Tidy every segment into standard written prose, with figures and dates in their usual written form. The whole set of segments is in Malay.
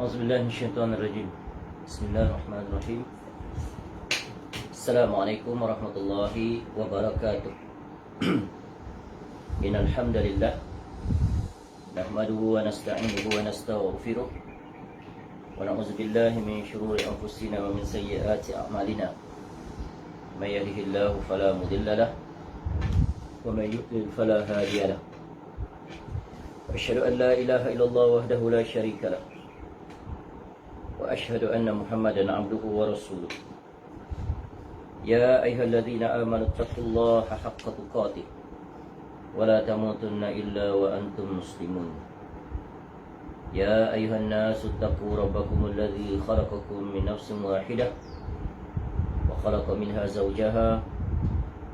Auzubillahi minasyaitonirrajim. Bismillahirrahmanirrahim. Assalamualaikum warahmatullahi wabarakatuh. Innal hamdalillah nahmaduhu wa nasta'inuhu wa nastaghfiruh wa na'udzu billahi min shururi anfusina wa min sayyiati a'malina. May yahdihillahu fala mudilla lahu wa may yudlil fala hadiya lahu. Asyhadu an la ilaha illallah wahdahu la syarika lahu wa asyhadu anna Muhammadan abduhu wa rasuluh. Ya ayyuhalladzina amanu taqullaha haqqa tuqatih wa la tamutunna illa wa antum muslimun. Ya ayyuhan nasu taqu rabbakumul ladzi khalaqakum min nafsin wahidah wa khalaqa minha zawjaha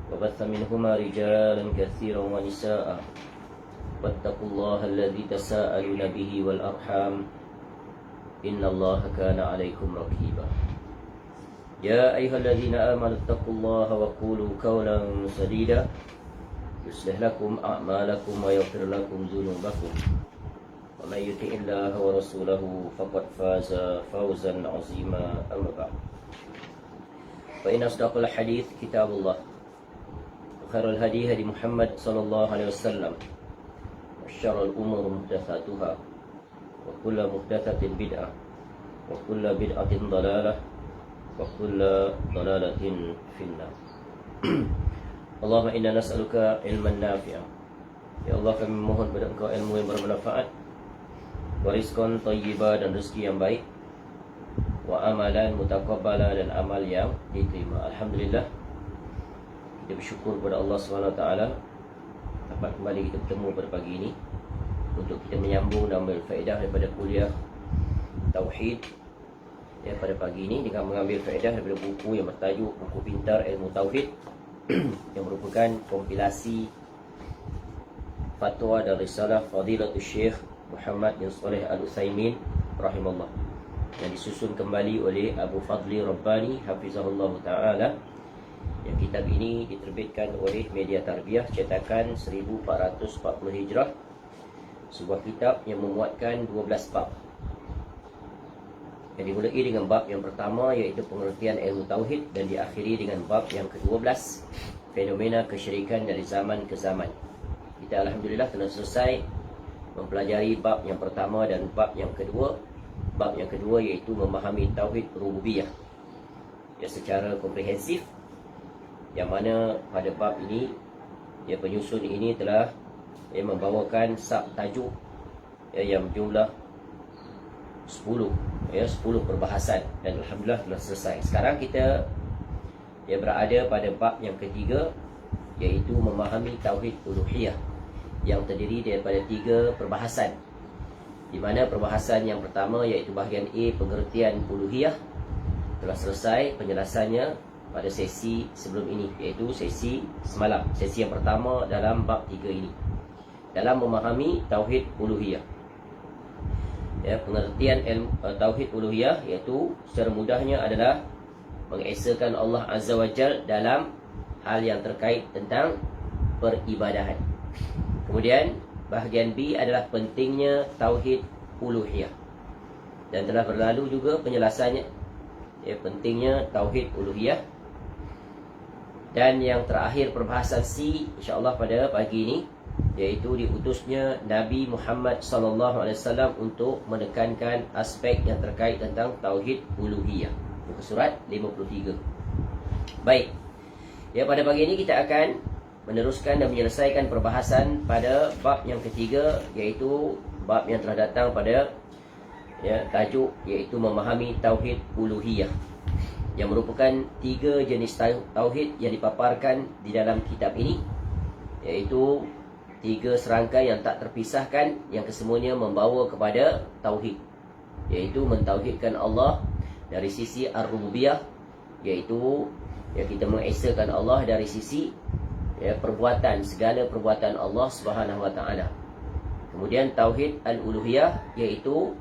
wa batha minhuma rijalan katsiran wa nisaa'a wattaqullaha alladzi tasaaluna bihi wal arham innallaha kana 'alaikum raqiba. Ya ayyuhalladzina amanu taqullaha wa qulu qawlan sadida yuslih lakum a'malakum wa yaghfir lakum dhunubakum wa may yuti'illaha wa rasulahu faqad faza fawzan 'azima. Amma ba'd. Fa inna asdaqal hadits kitabullah wa khairul hadi hadi Muhammad sallallahu alaihi wasallam wa syarrul umur muhdatsatuha wa kullu muhdatsatin bid'ah wa kullu bid'atin dhalalah wa kullu dhalalatin finnar. Allahumma inna nas'aluka ilman nafi'an. Ya Allah, kami mohon kepada Engkau ilmu yang bermanfaat, wa rizqan thayyiban, dan rezeki yang baik, wa amalan mutaqabbala, dan amal yang diterima. Alhamdulillah, kita bersyukur kepada Allah SWT dapat kembali kita bertemu pada pagi ini untuk kita menyambung dan ambil faedah daripada kuliah Tauhid ya, pada pagi ini dengan mengambil faedah daripada buku yang bertajuk Buku Pintar Ilmu Tauhid yang merupakan kompilasi fatwa dan risalah Fadilatul Syekh Muhammad bin Shalih Al-Utsaimin rahimahullah, yang disusun kembali oleh Abu Fadli Rabbani hafizahullah ta'ala. Yang kitab ini diterbitkan oleh Media Tarbiyah cetakan 1440 Hijrah, sebuah kitab yang memuatkan 12 bab, yang dimulai dengan bab yang pertama iaitu pengertian ilmu tauhid dan diakhiri dengan bab yang ke-12, fenomena kesyirikan dari zaman ke zaman. Kita alhamdulillah telah selesai mempelajari bab yang pertama dan bab yang kedua. Bab yang kedua iaitu memahami tauhid rububiyah ya, secara komprehensif, yang mana pada bab ini ya, penyusun ini telah membawakan tajuk yang berjumlah 10 perbahasan, dan alhamdulillah telah selesai. Sekarang kita berada pada bab yang ketiga iaitu memahami tauhid uluhiyah, yang terdiri daripada 3 perbahasan, di mana perbahasan yang pertama iaitu bahagian A, pengertian uluhiyah, telah selesai penjelasannya pada sesi sebelum ini, iaitu sesi semalam, sesi yang pertama dalam bab 3 ini, dalam memahami tauhid uluhiyah. Ya, pengertian tauhid uluhiyah iaitu secara mudahnya adalah mengesakan Allah Azza wa Jalla dalam hal yang terkait tentang peribadahan. Kemudian bahagian B adalah pentingnya tauhid uluhiyah, dan telah berlalu juga penjelasannya ya, pentingnya tauhid uluhiyah. Dan yang terakhir perbahasan C insya-Allah pada pagi ini iaitu diutusnya Nabi Muhammad sallallahu alaihi wasallam untuk menekankan aspek yang terkait tentang tauhid uluhiyah. Muka surat 53. Baik. Ya, pada pagi ini kita akan meneruskan dan menyelesaikan perbahasan pada bab yang ketiga, iaitu bab yang telah datang pada tajuk iaitu memahami tauhid uluhiyah, yang merupakan 3 jenis tauhid yang dipaparkan di dalam kitab ini, iaitu 3 serangkai yang tak terpisahkan, yang kesemuanya membawa kepada tauhid, iaitu mentauhidkan Allah dari sisi ar-rububiyah, iaitu kita mengesakan Allah dari sisi perbuatan, segala perbuatan Allah Subhanahu wa taala. Kemudian tauhid al-uluhiyah, iaitu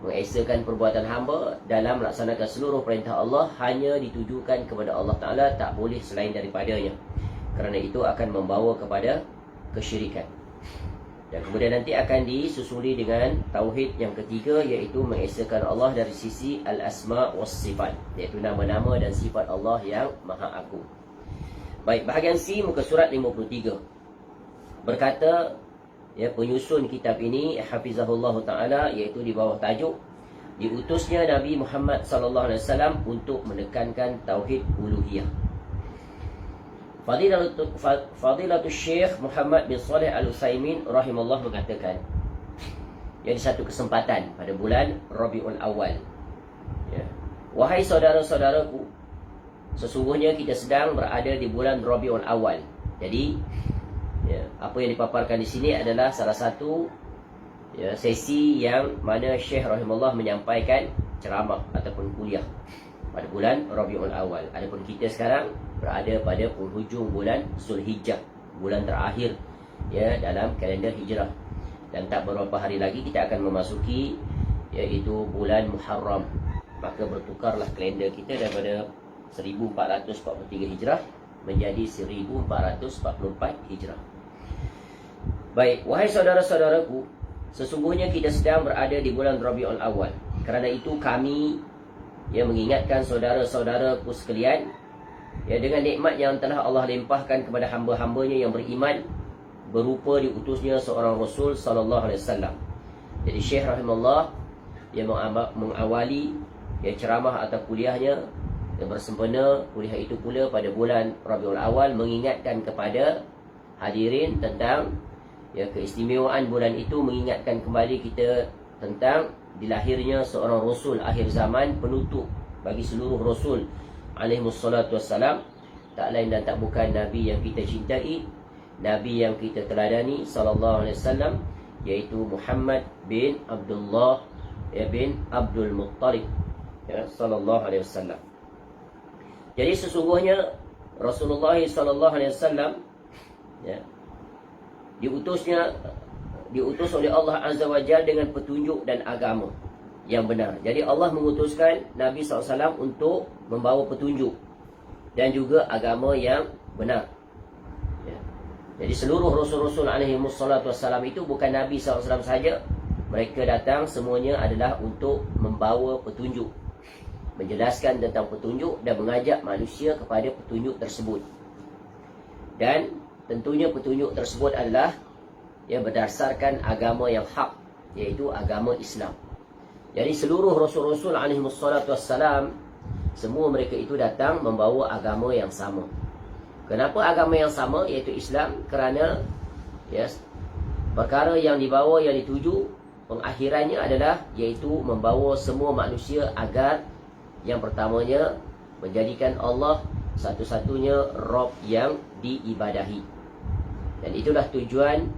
mengesakan perbuatan hamba dalam melaksanakan seluruh perintah Allah hanya ditujukan kepada Allah Taala, tak boleh selain daripadanya, kerana itu akan membawa kepada kesyirikan. Dan kemudian nanti akan disusuli dengan tauhid yang ketiga, iaitu mengesakan Allah dari sisi al-asma was sifat, iaitu nama-nama dan sifat Allah yang maha agung. Baik, bahagian C muka surat 53 berkata, penyusun kitab ini hafizahullah taala, iaitu di bawah tajuk diutusnya Nabi Muhammad sallallahu alaihi wasallam untuk menekankan tauhid uluhiyah. Fadilatul Syekh Muhammad bin Saleh Al-Utsaimin rahimahullah mengatakan, di satu kesempatan pada bulan Rabiul Awal, wahai saudara-saudaraku, sesungguhnya kita sedang berada di bulan Rabiul Awal. Jadi apa yang dipaparkan di sini adalah salah satu sesi yang mana Syekh rahimahullah menyampaikan ceramah ataupun kuliah pada bulan Rabiul Awal. Adapun kita sekarang berada pada penghujung bulan Zulhijjah, bulan terakhir dalam kalender hijrah, dan tak beberapa hari lagi kita akan memasuki iaitu bulan Muharram. Maka bertukarlah kalender kita daripada 1443 hijrah menjadi 1444 hijrah. Baik, wahai saudara-saudaraku, sesungguhnya kita sedang berada di bulan Rabiul Awal. Kerana itu kami mengingatkan saudara-saudaraku sekalian dengan nikmat yang telah Allah limpahkan kepada hamba-hambanya yang beriman, berupa diutusnya seorang Rasul sallallahu alaihi wasallam. Jadi Syekh rahimahullah mengawali ceramah atau kuliahnya yang bersempena kuliah itu pula pada bulan Rabiul Awal, mengingatkan kepada hadirin tentang keistimewaan bulan itu, mengingatkan kembali kita tentang dilahirnya seorang Rasul akhir zaman, penutup bagi seluruh Rasul alaihissalatu wassalam, tak lain dan tak bukan Nabi yang kita cintai, Nabi yang kita teladani sallallahu alaihi wasallam, iaitu Muhammad bin Abdullah bin Abdul Muttalib sallallahu alaihi wasallam. Jadi sesungguhnya Rasulullah sallallahu alaihi wasallam diutus oleh Allah Azza wa Jalla dengan petunjuk dan agama yang benar. Jadi Allah mengutuskan Nabi SAW untuk membawa petunjuk dan juga agama yang benar. Jadi seluruh Rasul-Rasul alaihissalam itu bukan Nabi SAW saja. Mereka datang semuanya adalah untuk membawa petunjuk, menjelaskan tentang petunjuk dan mengajak manusia kepada petunjuk tersebut. Dan tentunya petunjuk tersebut adalah berdasarkan agama yang hak, iaitu agama Islam. Jadi seluruh Rasul-Rasul alaihissalam, semua mereka itu datang membawa agama yang sama. Kenapa agama yang sama, iaitu Islam? Kerana perkara yang dibawa, yang dituju pengakhirannya adalah iaitu membawa semua manusia agar yang pertamanya menjadikan Allah satu-satunya Rabb yang diibadahi. Dan itulah tujuan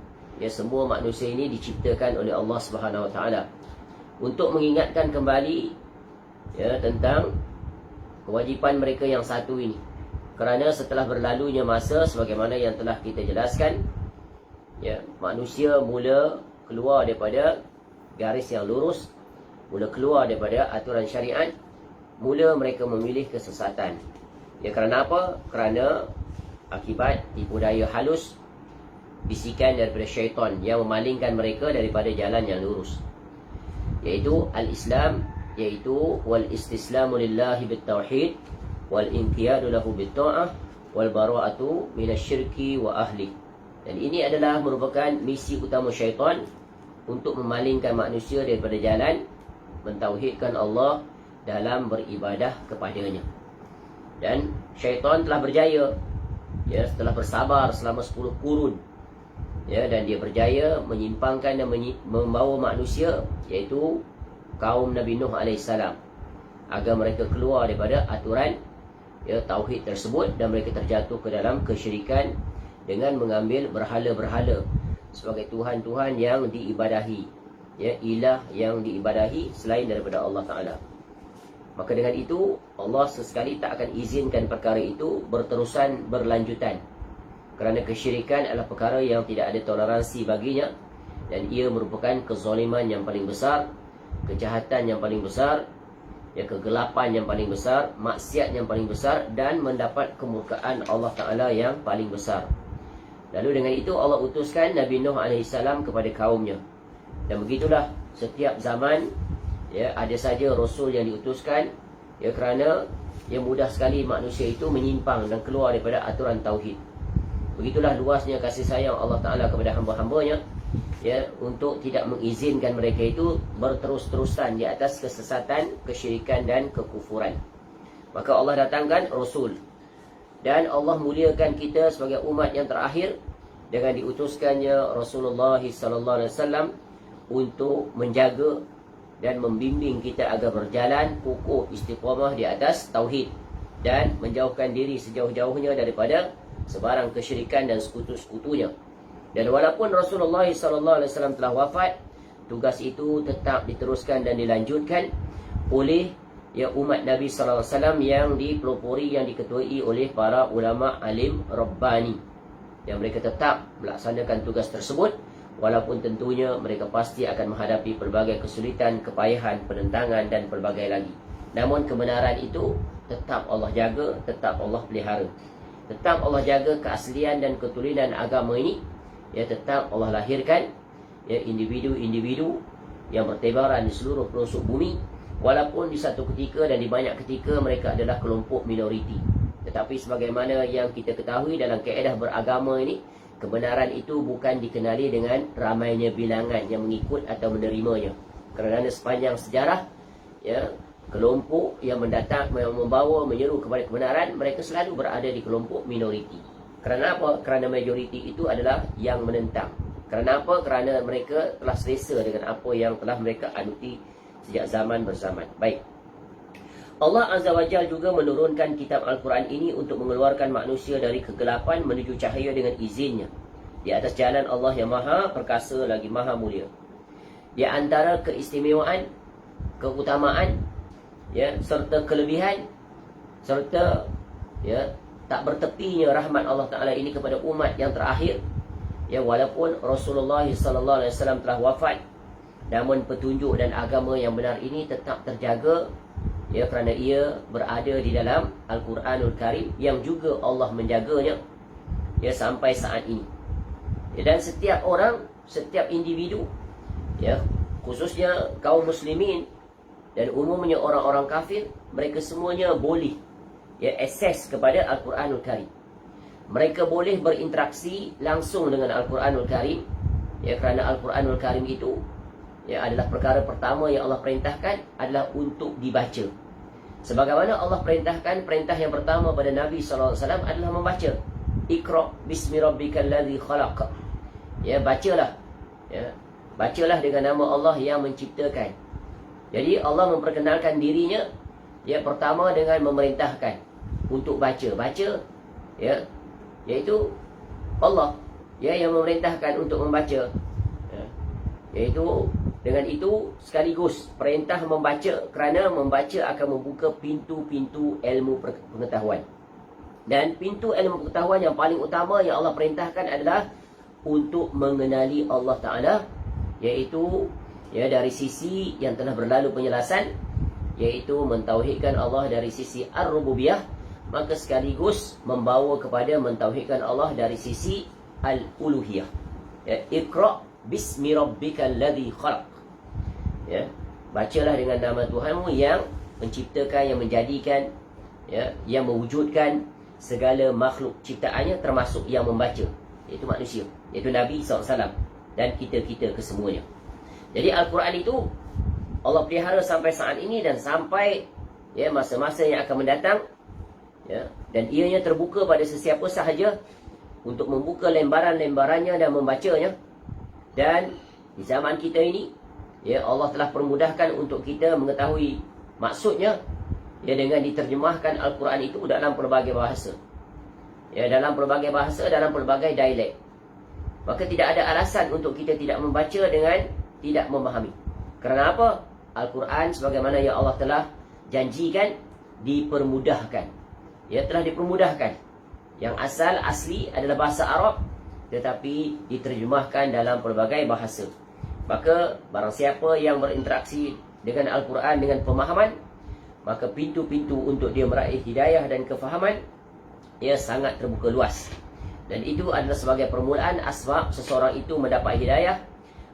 semua manusia ini diciptakan oleh Allah Subhanahu Wa Taala, untuk mengingatkan kembali tentang kewajipan mereka yang satu ini. Kerana setelah berlalunya masa, sebagaimana yang telah kita jelaskan, manusia mula keluar daripada garis yang lurus, mula keluar daripada aturan syariat, mula mereka memilih kesesatan. Kerana apa? Kerana akibat tipu daya halus, bisikan daripada syaitan yang memalingkan mereka daripada jalan yang lurus, iaitu al-Islam, iaitu wal istislamu lillahi bit-tauhid wal inqiyadu lahu bit-ta'ah wal bara'atu minasyirki wa ahli. Dan ini adalah merupakan misi utama syaitan untuk memalingkan manusia daripada jalan mentauhidkan Allah dalam beribadah kepadanya. Dan syaitan telah berjaya setelah bersabar selama 10 kurun, dan dia berjaya menyimpangkan dan membawa manusia, iaitu kaum Nabi Nuh AS, agar mereka keluar daripada aturan tauhid tersebut, dan mereka terjatuh ke dalam kesyirikan dengan mengambil berhala-berhala sebagai Tuhan-Tuhan yang diibadahi, ilah yang diibadahi selain daripada Allah Ta'ala. Maka dengan itu Allah sesekali tak akan izinkan perkara itu berterusan, berlanjutan, kerana kesyirikan adalah perkara yang tidak ada toleransi baginya, dan ia merupakan kezaliman yang paling besar, kejahatan yang paling besar, kegelapan yang paling besar, maksiat yang paling besar, dan mendapat kemurkaan Allah Ta'ala yang paling besar. Lalu dengan itu Allah utuskan Nabi Nuh AS kepada kaumnya. Dan begitulah setiap zaman, ya, ada saja Rasul yang diutuskan, ya, kerana yang mudah sekali manusia itu menyimpang dan keluar daripada aturan Tauhid. Begitulah luasnya kasih sayang Allah Ta'ala kepada hamba-hambanya, ya, untuk tidak mengizinkan mereka itu berterus-terusan di atas kesesatan, kesyirikan dan kekufuran. Maka Allah datangkan Rasul. Dan Allah muliakan kita sebagai umat yang terakhir dengan diutuskannya Rasulullah SAW untuk menjaga dan membimbing kita agar berjalan kukuh istiqamah di atas Tauhid dan menjauhkan diri sejauh-jauhnya daripada sebarang kesyirikan dan sekutu-sekutunya. Dan walaupun Rasulullah SAW telah wafat, tugas itu tetap diteruskan dan dilanjutkan oleh, ya, umat Nabi SAW yang dipelopori, yang diketuai oleh para ulama alim Rabbani. Yang mereka tetap melaksanakan tugas tersebut, walaupun tentunya mereka pasti akan menghadapi pelbagai kesulitan, kepayahan, penentangan dan pelbagai lagi. Namun kebenaran itu tetap Allah jaga, tetap Allah pelihara. Tetap Allah jaga keaslian dan ketulinan agama ini. Ya, tetap Allah lahirkan, ya, individu-individu yang bertebaran di seluruh pelosok bumi. Walaupun di satu ketika dan di banyak ketika mereka adalah kelompok minoriti. Tetapi sebagaimana yang kita ketahui dalam kaedah beragama ini, kebenaran itu bukan dikenali dengan ramainya bilangan yang mengikut atau menerimanya. Kerana sepanjang sejarah, ya, kelompok yang mendatang, yang membawa, menyeru kepada kebenaran, mereka selalu berada di kelompok minoriti. Kerana apa? Kerana majoriti itu adalah yang menentang. Kerana apa? Kerana mereka telah selesa dengan apa yang telah mereka anuti sejak zaman berzaman. Baik. Allah Azza wa Jalla juga menurunkan kitab Al-Quran ini untuk mengeluarkan manusia dari kegelapan menuju cahaya dengan izinnya, di atas jalan Allah yang maha perkasa lagi maha mulia. Di antara keistimewaan, keutamaan, ya, serta kelebihan, serta, ya, tak bertepinya rahmat Allah Ta'ala ini kepada umat yang terakhir, ya, walaupun Rasulullah SAW telah wafat, namun petunjuk dan agama yang benar ini tetap terjaga, ya, kerana ia berada di dalam Al-Quranul Karim yang juga Allah menjaganya, ya, sampai saat ini. Ya, dan setiap orang, setiap individu, ya, khususnya kaum muslimin dan umumnya orang-orang kafir, mereka semuanya boleh, ya, akses kepada Al-Quranul Karim. Mereka boleh berinteraksi langsung dengan Al-Quranul Karim, ya, kerana Al-Quranul Karim itu, ya, adalah perkara pertama yang Allah perintahkan adalah untuk dibaca. Sebagaimana Allah perintahkan, perintah yang pertama pada Nabi SAW adalah membaca. Iqra bismi rabbikal ladzi khalaq. Ya, bacalah. Ya, bacalah dengan nama Allah yang menciptakan. Jadi Allah memperkenalkan dirinya, ya, pertama dengan memerintahkan untuk baca. Baca, ya, iaitu Allah, ya, yang memerintahkan untuk membaca. Ya, iaitu dengan itu sekaligus perintah membaca, kerana membaca akan membuka pintu-pintu ilmu pengetahuan. Dan pintu ilmu pengetahuan yang paling utama yang Allah perintahkan adalah untuk mengenali Allah Ta'ala, iaitu, ya, dari sisi yang telah berlalu penjelasan, iaitu mentauhidkan Allah dari sisi Ar-Rububiyah, maka sekaligus membawa kepada mentauhidkan Allah dari sisi Al-Uluhiyah. Ya, Iqra bismi rabbikal ladzi khalaq. Ya, bacalah dengan nama Tuhanmu yang menciptakan, yang menjadikan, ya, yang mewujudkan segala makhluk ciptaannya, termasuk yang membaca, iaitu manusia, iaitu Nabi SAW dan kita-kita kesemuanya. Jadi Al-Quran itu Allah pelihara sampai saat ini dan sampai, ya, masa-masa yang akan mendatang, ya, dan ianya terbuka pada sesiapa sahaja untuk membuka lembaran-lembarannya dan membacanya. Dan di zaman kita ini, ya, Allah telah permudahkan untuk kita mengetahui maksudnya, ya, dengan diterjemahkan Al-Quran itu dalam pelbagai bahasa, ya, dalam pelbagai bahasa, dalam pelbagai dialek. Maka tidak ada alasan untuk kita tidak membaca dengan tidak memahami. Kerana apa? Al-Quran sebagaimana yang Allah telah janjikan dipermudahkan, ya, telah dipermudahkan. Yang asli adalah bahasa Arab, tetapi diterjemahkan dalam pelbagai bahasa. Maka barang siapa yang berinteraksi dengan Al-Quran dengan pemahaman, maka pintu-pintu untuk dia meraih hidayah dan kefahaman, ia sangat terbuka luas. Dan itu adalah sebagai permulaan asbab seseorang itu mendapat hidayah.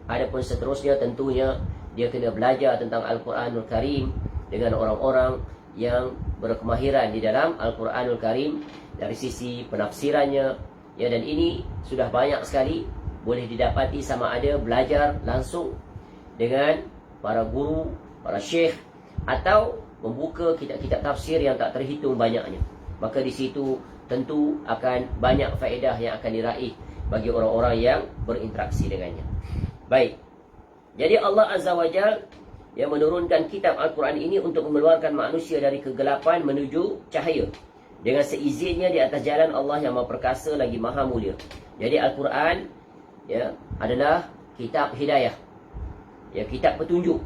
Adapun seterusnya tentunya dia kena belajar tentang Al-Quranul Karim dengan orang-orang yang berkemahiran di dalam Al-Quranul Karim dari sisi penafsirannya. Ya, dan ini sudah banyak sekali boleh didapati sama ada belajar langsung dengan para guru, para syekh, atau membuka kitab-kitab tafsir yang tak terhitung banyaknya. Maka di situ tentu akan banyak faedah yang akan diraih bagi orang-orang yang berinteraksi dengannya. Baik. Jadi Allah Azza wa Jalla yang menurunkan kitab Al-Quran ini untuk mengeluarkan manusia dari kegelapan menuju cahaya dengan seizinnya di atas jalan Allah yang Maha Perkasa lagi Maha Mulia. Jadi Al-Quran ya adalah kitab hidayah. Ya, kitab petunjuk.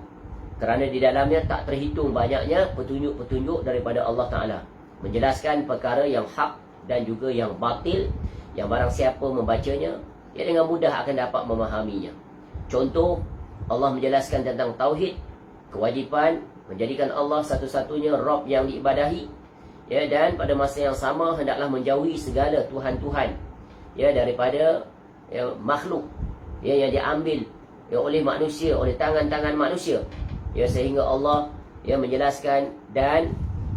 Kerana di dalamnya tak terhitung banyaknya petunjuk-petunjuk daripada Allah Ta'ala. Menjelaskan perkara yang hak dan juga yang batil, yang barang siapa membacanya, ia dengan mudah akan dapat memahaminya. Contoh, Allah menjelaskan tentang tauhid, kewajipan menjadikan Allah satu-satunya Rabb yang diibadahi, ya, dan pada masa yang sama hendaklah menjauhi segala Tuhan-Tuhan, ya, daripada ya, makhluk ya, yang diambil ya, oleh manusia, oleh tangan-tangan manusia, ya, sehingga Allah ya menjelaskan dan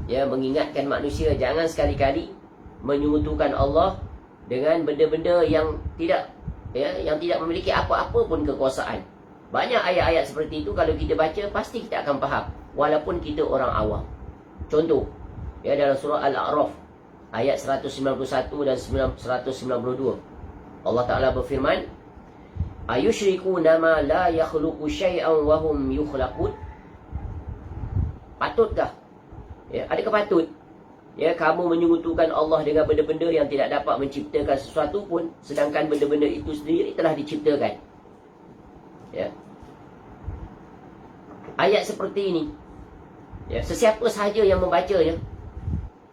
ya mengingatkan manusia jangan sekali-kali menyekutukan Allah dengan benda-benda yang tidak memiliki apa-apa pun kekuasaan. Banyak ayat-ayat seperti itu kalau kita baca pasti kita akan faham walaupun kita orang awam. Contoh, ya, dalam surah Al-A'raf ayat 191 dan 192. Allah Ta'ala berfirman, ayushrikuna ma la yakhluqu syai'an wa hum yukhlaqun. Patutkah? Ya, adakah patut ya kamu menyekutukan Allah dengan benda-benda yang tidak dapat menciptakan sesuatu pun, sedangkan benda-benda itu sendiri telah diciptakan? Ya. Ayat seperti ini, ya, sesiapa sahaja yang membacanya,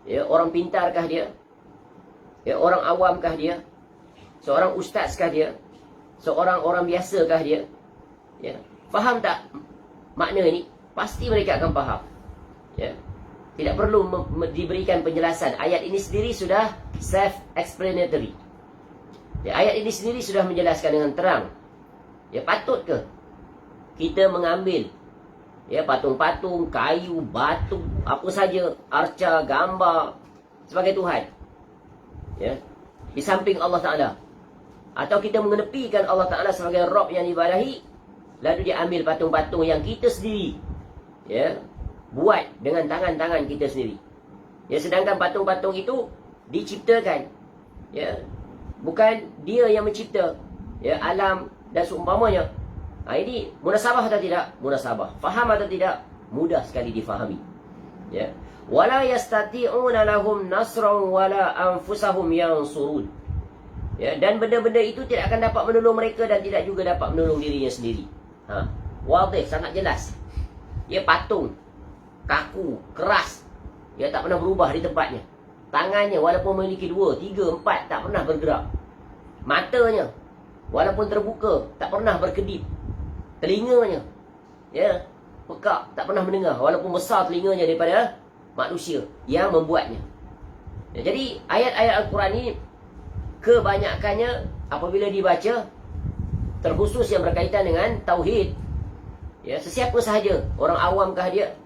ya, orang pintarkah dia? Ya, orang awamkah dia? Seorang ustazkah dia? Seorang orang biasakah dia? Ya, faham tak makna ini? Pasti mereka akan faham. Ya. Tidak perlu diberikan penjelasan. Ayat ini sendiri sudah self-explanatory. Ya, ayat ini sendiri sudah menjelaskan dengan terang. Ya, patut ke kita mengambil ya patung-patung, kayu, batu, apa saja, arca, gambar sebagai Tuhan? Ya, di samping Allah Ta'ala. Atau kita mengenepikan Allah Ta'ala sebagai Rabb yang ibadahi, lalu dia ambil patung-patung yang kita sendiri ya buat dengan tangan-tangan kita sendiri. Ya, sedangkan patung-patung itu diciptakan, ya, bukan dia yang mencipta, ya, alam dan seumpamanya. Ini munasabah atau tidak? Munasabah. Faham atau tidak? Mudah sekali difahami. Ya. Wala yastati'una lahum nasran wala anfusahum yansurun. Ya, dan benda-benda itu tidak akan dapat menolong mereka dan tidak juga dapat menolong dirinya sendiri. Wadih, sangat jelas. Ya, patung kaku, keras, ya, tak pernah berubah di tempatnya. Tangannya walaupun memiliki 2, 3, 4 tak pernah bergerak. Matanya walaupun terbuka tak pernah berkedip. Telinganya ya pekak, tak pernah mendengar walaupun besar telinganya daripada manusia yang membuatnya. Ya, jadi ayat-ayat Al-Quran ini kebanyakannya apabila dibaca, terkhusus yang berkaitan dengan tauhid, ya, sesiapa sahaja, orang awamkah dia,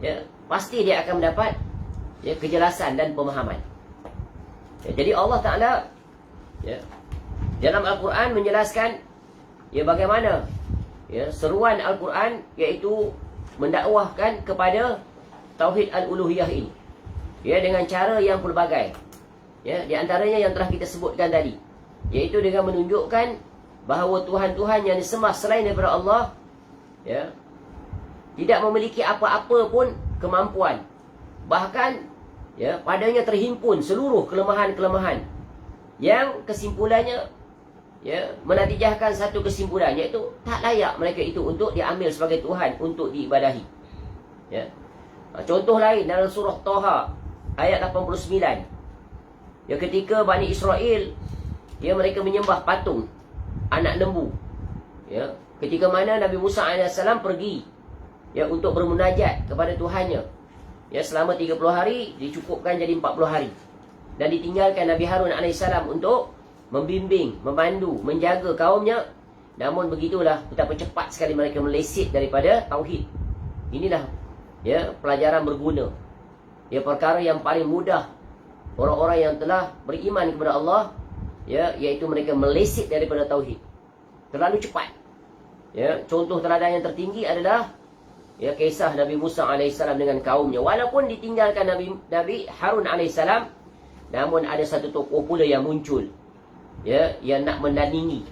ya, pasti dia akan mendapat ya kejelasan dan pemahaman. Ya, jadi Allah Ta'ala ya dalam Al-Quran menjelaskan ya bagaimana ya seruan Al-Quran, iaitu mendakwahkan kepada tauhid al-uluhiyah ini, ya, dengan cara yang pelbagai. Ya, di antaranya yang telah kita sebutkan tadi, iaitu dengan menunjukkan bahawa Tuhan-Tuhan yang disembah selain daripada Allah ya tidak memiliki apa-apa pun kemampuan. Bahkan ya padanya terhimpun seluruh kelemahan-kelemahan yang kesimpulannya ya menatijahkan satu kesimpulan, iaitu tak layak mereka itu untuk diambil sebagai Tuhan untuk diibadahi. Ya. Contoh lain dalam surah Taha ayat 89. Ya, ketika Bani Israel ya mereka menyembah patung anak lembu. Ya, ketika mana Nabi Musa AS pergi ya untuk bermunajat kepada Tuhannya. Ya, selama 30 hari dicukupkan jadi 40 hari. Dan ditinggalkan Nabi Harun AS untuk membimbing, memandu, menjaga kaumnya. Namun begitulah betapa cepat sekali mereka meleset daripada tauhid. Inilah ya pelajaran berguna. Ya perkara yang paling mudah orang-orang yang telah beriman kepada Allah, ya, iaitu mereka meleset daripada tauhid. Terlalu cepat. Ya, contoh teladan yang tertinggi adalah ya kisah Nabi Musa alaihissalam dengan kaumnya. Walaupun ditinggalkan Nabi Harun alaihissalam, namun ada satu tokoh pula yang muncul, ya, yang nak mendandingi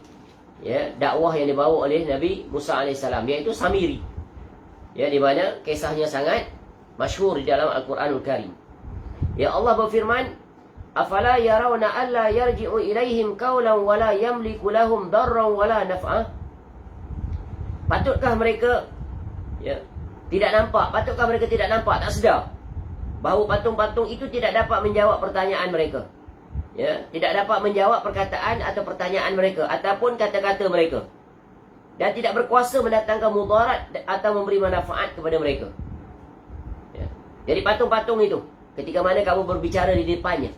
ya dakwah yang dibawa oleh Nabi Musa alaihissalam, iaitu Samiri. Ya, di mana kisahnya sangat masyhur di dalam Al-Quranul Karim. Ya, Allah berfirman, "Afala yarawna alla yarji'u ilaihim qawlan wa la yamliku lahum darran wa la naf'a?" Patutkah mereka ya tidak nampak? Patutkah mereka tidak nampak, tak sedar bahawa patung-patung itu tidak dapat menjawab pertanyaan mereka? Ya, tidak dapat menjawab perkataan atau pertanyaan mereka ataupun kata-kata mereka, dan tidak berkuasa mendatangkan mudarat atau memberi manfaat kepada mereka. Ya. Jadi patung-patung itu, ketika mana kamu berbicara di depannya,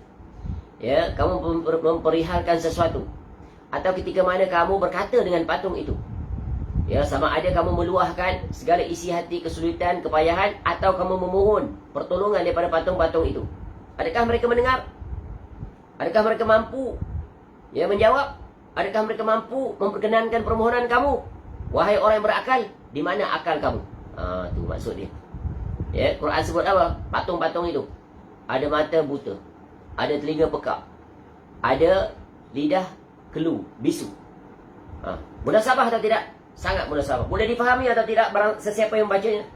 ya, kamu memperihalkan sesuatu, atau ketika mana kamu berkata dengan patung itu, ya, sama ada kamu meluahkan segala isi hati, kesulitan, kepayahan, atau kamu memohon pertolongan daripada patung-patung itu, adakah mereka mendengar? Adakah mereka mampu ya menjawab? Adakah mereka mampu memperkenankan permohonan kamu? Wahai orang yang berakal, di mana akal kamu? Tu maksud dia. Ya, Quran sebut apa? Patung-patung itu ada mata buta, ada telinga pekak, ada lidah kelu, bisu. Munasabah atau tidak? Sangat munasabah. Boleh difahami atau tidak barang sesiapa yang bacanya?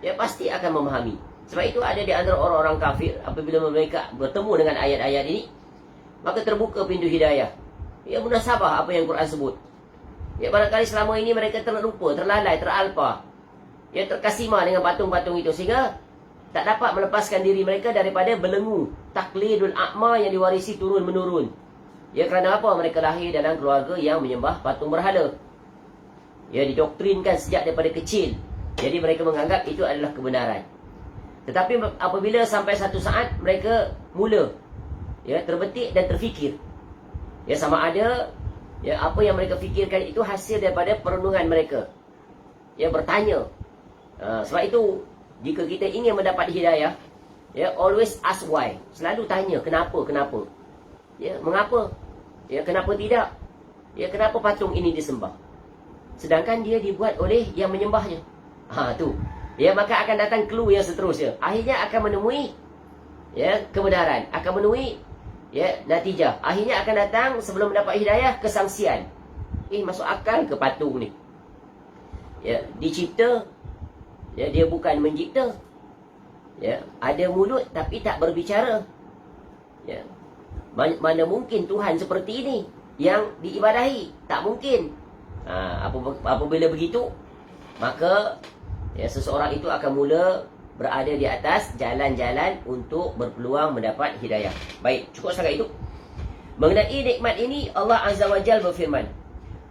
Ya, pasti akan memahami. Sebab itu ada di antara orang-orang kafir, apabila mereka bertemu dengan ayat-ayat ini, maka terbuka pintu hidayah. Ya, munasabah apa yang Quran sebut. Ya, barangkali selama ini mereka terlupa, terlalai, teralpa, ya, terkasima dengan patung-patung itu, sehingga tak dapat melepaskan diri mereka daripada belenggu taklidul a'ma yang diwarisi turun-menurun. Ya, kerana apa? Mereka lahir dalam keluarga yang menyembah patung berhala. Ya, didoktrinkan sejak daripada kecil. Jadi mereka menganggap itu adalah kebenaran. Tetapi apabila sampai satu saat mereka mula ya terbetik dan terfikir, ya, sama ada ya apa yang mereka fikirkan itu hasil daripada perenungan mereka, ya, bertanya. Sebab itu jika kita ingin mendapat hidayah, ya, always ask why. Selalu tanya kenapa, ya, mengapa, ya, kenapa tidak, ya, kenapa patung ini disembah sedangkan dia dibuat oleh yang menyembahnya. Tu ya, maka akan datang clue yang seterusnya. Akhirnya akan menemui ya kebenaran, akan menemui ya natijah. Akhirnya akan datang sebelum mendapat hidayah kesangsian. Masuk akal ke patung ni? Ya, dicipta, ya, dia bukan mencipta. Ya, ada mulut tapi tak berbicara. Ya. Mana mungkin Tuhan seperti ini yang diibadahi? Tak mungkin. Apabila begitu, maka ya, seseorang itu akan mula berada di atas jalan-jalan untuk berpeluang mendapat hidayah. Baik, cukup sangat itu. Mengenai nikmat ini, Allah Azza wa Jalla berfirman,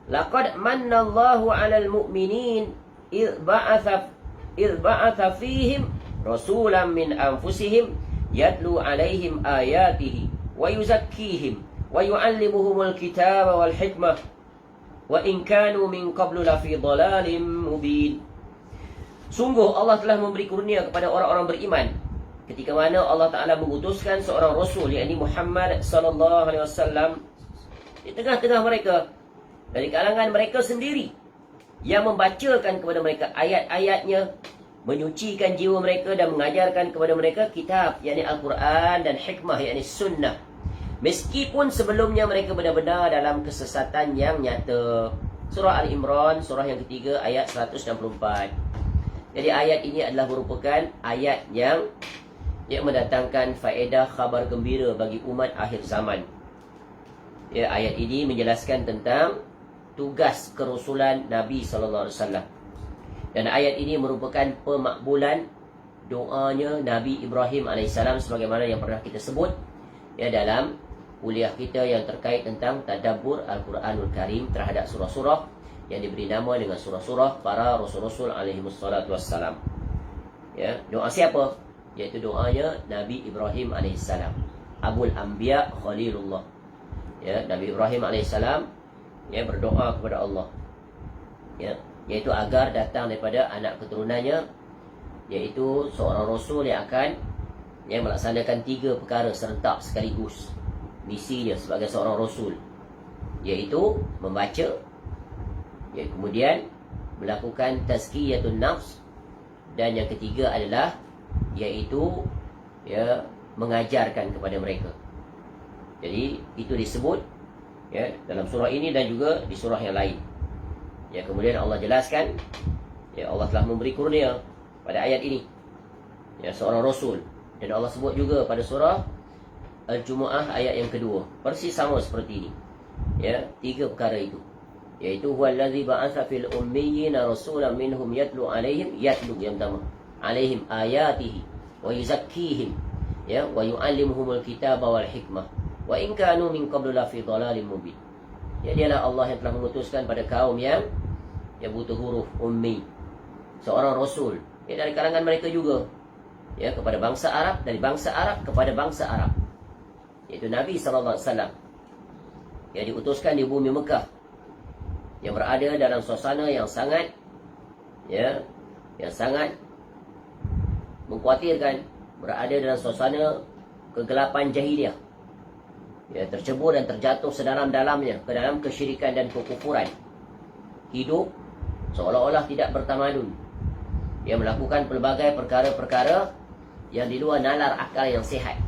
"Laqad mannallahu 'alal mu'minin idh ba'atha fihim rasulan min anfusihim yatlu 'alaihim ayatihi wa yuzakkihim wa yu'allimuhumul kitaba wal hikmah wa in kanu min qablu lafi dhalalin mubin." Sungguh Allah telah memberi kurnia kepada orang-orang beriman ketika mana Allah Ta'ala mengutuskan seorang Rasul, yakni Muhammad sallallahu alaihi wasallam, di tengah-tengah mereka, dari kalangan mereka sendiri, yang membacakan kepada mereka ayat-ayatnya, menyucikan jiwa mereka dan mengajarkan kepada mereka kitab, yakni Al-Quran, dan hikmah, yakni sunnah, meskipun sebelumnya mereka benar-benar dalam kesesatan yang nyata. Surah Al-Imran, surah yang ketiga, ayat 164. Jadi ayat ini adalah merupakan ayat yang mendatangkan faedah khabar gembira bagi umat akhir zaman. Ya, ayat ini menjelaskan tentang tugas kerasulan Nabi sallallahu alaihi wasallam. Dan ayat ini merupakan pemakbulan doanya Nabi Ibrahim alaihissalam, sebagaimana yang pernah kita sebut ya dalam kuliah kita yang terkait tentang tadabbur Al-Quranul Karim terhadap surah-surah yang diberi nama dengan surah-surah para rasul-rasul alaihimussalatu wassalam. Ya, doa siapa? Iaitu doanya Nabi Ibrahim alaihissalam, Abul Anbiya Khalilullah. ya, Nabi Ibrahim alaihissalam ya berdoa kepada Allah, ya, yaitu agar datang daripada anak keturunannya, yaitu seorang rasul yang akan melaksanakan 3 perkara serentak sekaligus. Misinya sebagai seorang rasul, yaitu membaca, ya, kemudian melakukan tazkiyatun nafs, dan yang ketiga adalah yaitu ya mengajarkan kepada mereka. Jadi itu disebut ya dalam surah ini dan juga di surah yang lain. Ya, kemudian Allah jelaskan, ya, Allah telah memberi kurnia pada ayat ini, ya, seorang rasul, dan Allah sebut juga pada surah Al-Jumu'ah ayat yang kedua, persis sama seperti ini. Ya, 3 perkara itu, yaitu huwallazi ba'atsa fil ummiyina rasulan minhum yatlu alaihim, yatlu yang pertama, alaihim ayatihi wa yuzakkihim, ya, wa yu'allimuhumul kitaba wal hikmah wa in kanu min qablu la fi dhalalin mubin. Ya, dialah Allah yang telah mengutuskan pada kaum yang buta huruf, ummi, seorang rasul, ya, dari kalangan mereka juga, ya, kepada bangsa Arab, dari bangsa Arab kepada bangsa Arab, yaitu Nabi SAW, yang diutuskan di bumi Mekah, yang berada dalam suasana yang sangat mengkhawatirkan, berada dalam suasana kegelapan jahiliah, ya, tercebur dan terjatuh sedalam-dalamnya ke dalam kesyirikan dan kekufuran, hidup seolah-olah tidak bertamadun, yang melakukan pelbagai perkara-perkara yang di luar nalar akal yang sihat,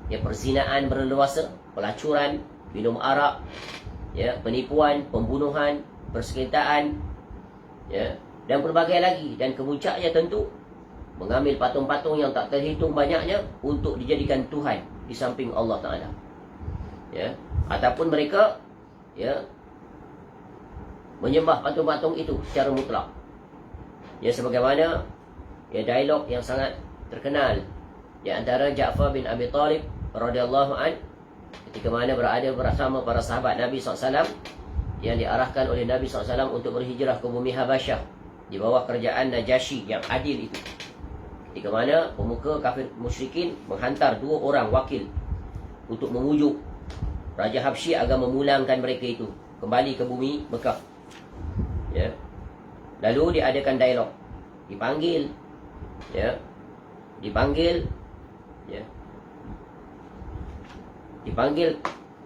ya, perzinaan berleluasa, pelacuran, minum arak, ya, penipuan, pembunuhan, persengketaan, ya, dan pelbagai lagi. Dan kemuncaknya tentu mengambil patung-patung yang tak terhitung banyaknya untuk dijadikan Tuhan di samping Allah Ta'ala, ya, ataupun mereka ya menyembah patung-patung itu secara mutlak. Ya, sebagaimana ya dialog yang sangat terkenal di antara Ja'far bin Abi Talib radhiyallahu an ketika mana berada bersama para sahabat Nabi SAW yang diarahkan oleh Nabi SAW untuk berhijrah ke bumi Habasyah di bawah kerajaan Najasyi yang adil itu. Ketika mana pemuka kafir musyrikin menghantar 2 orang wakil untuk memujuk Raja Habsyi agar memulangkan mereka itu kembali ke bumi Mekah. Ya. Lalu diadakan dialog, dipanggil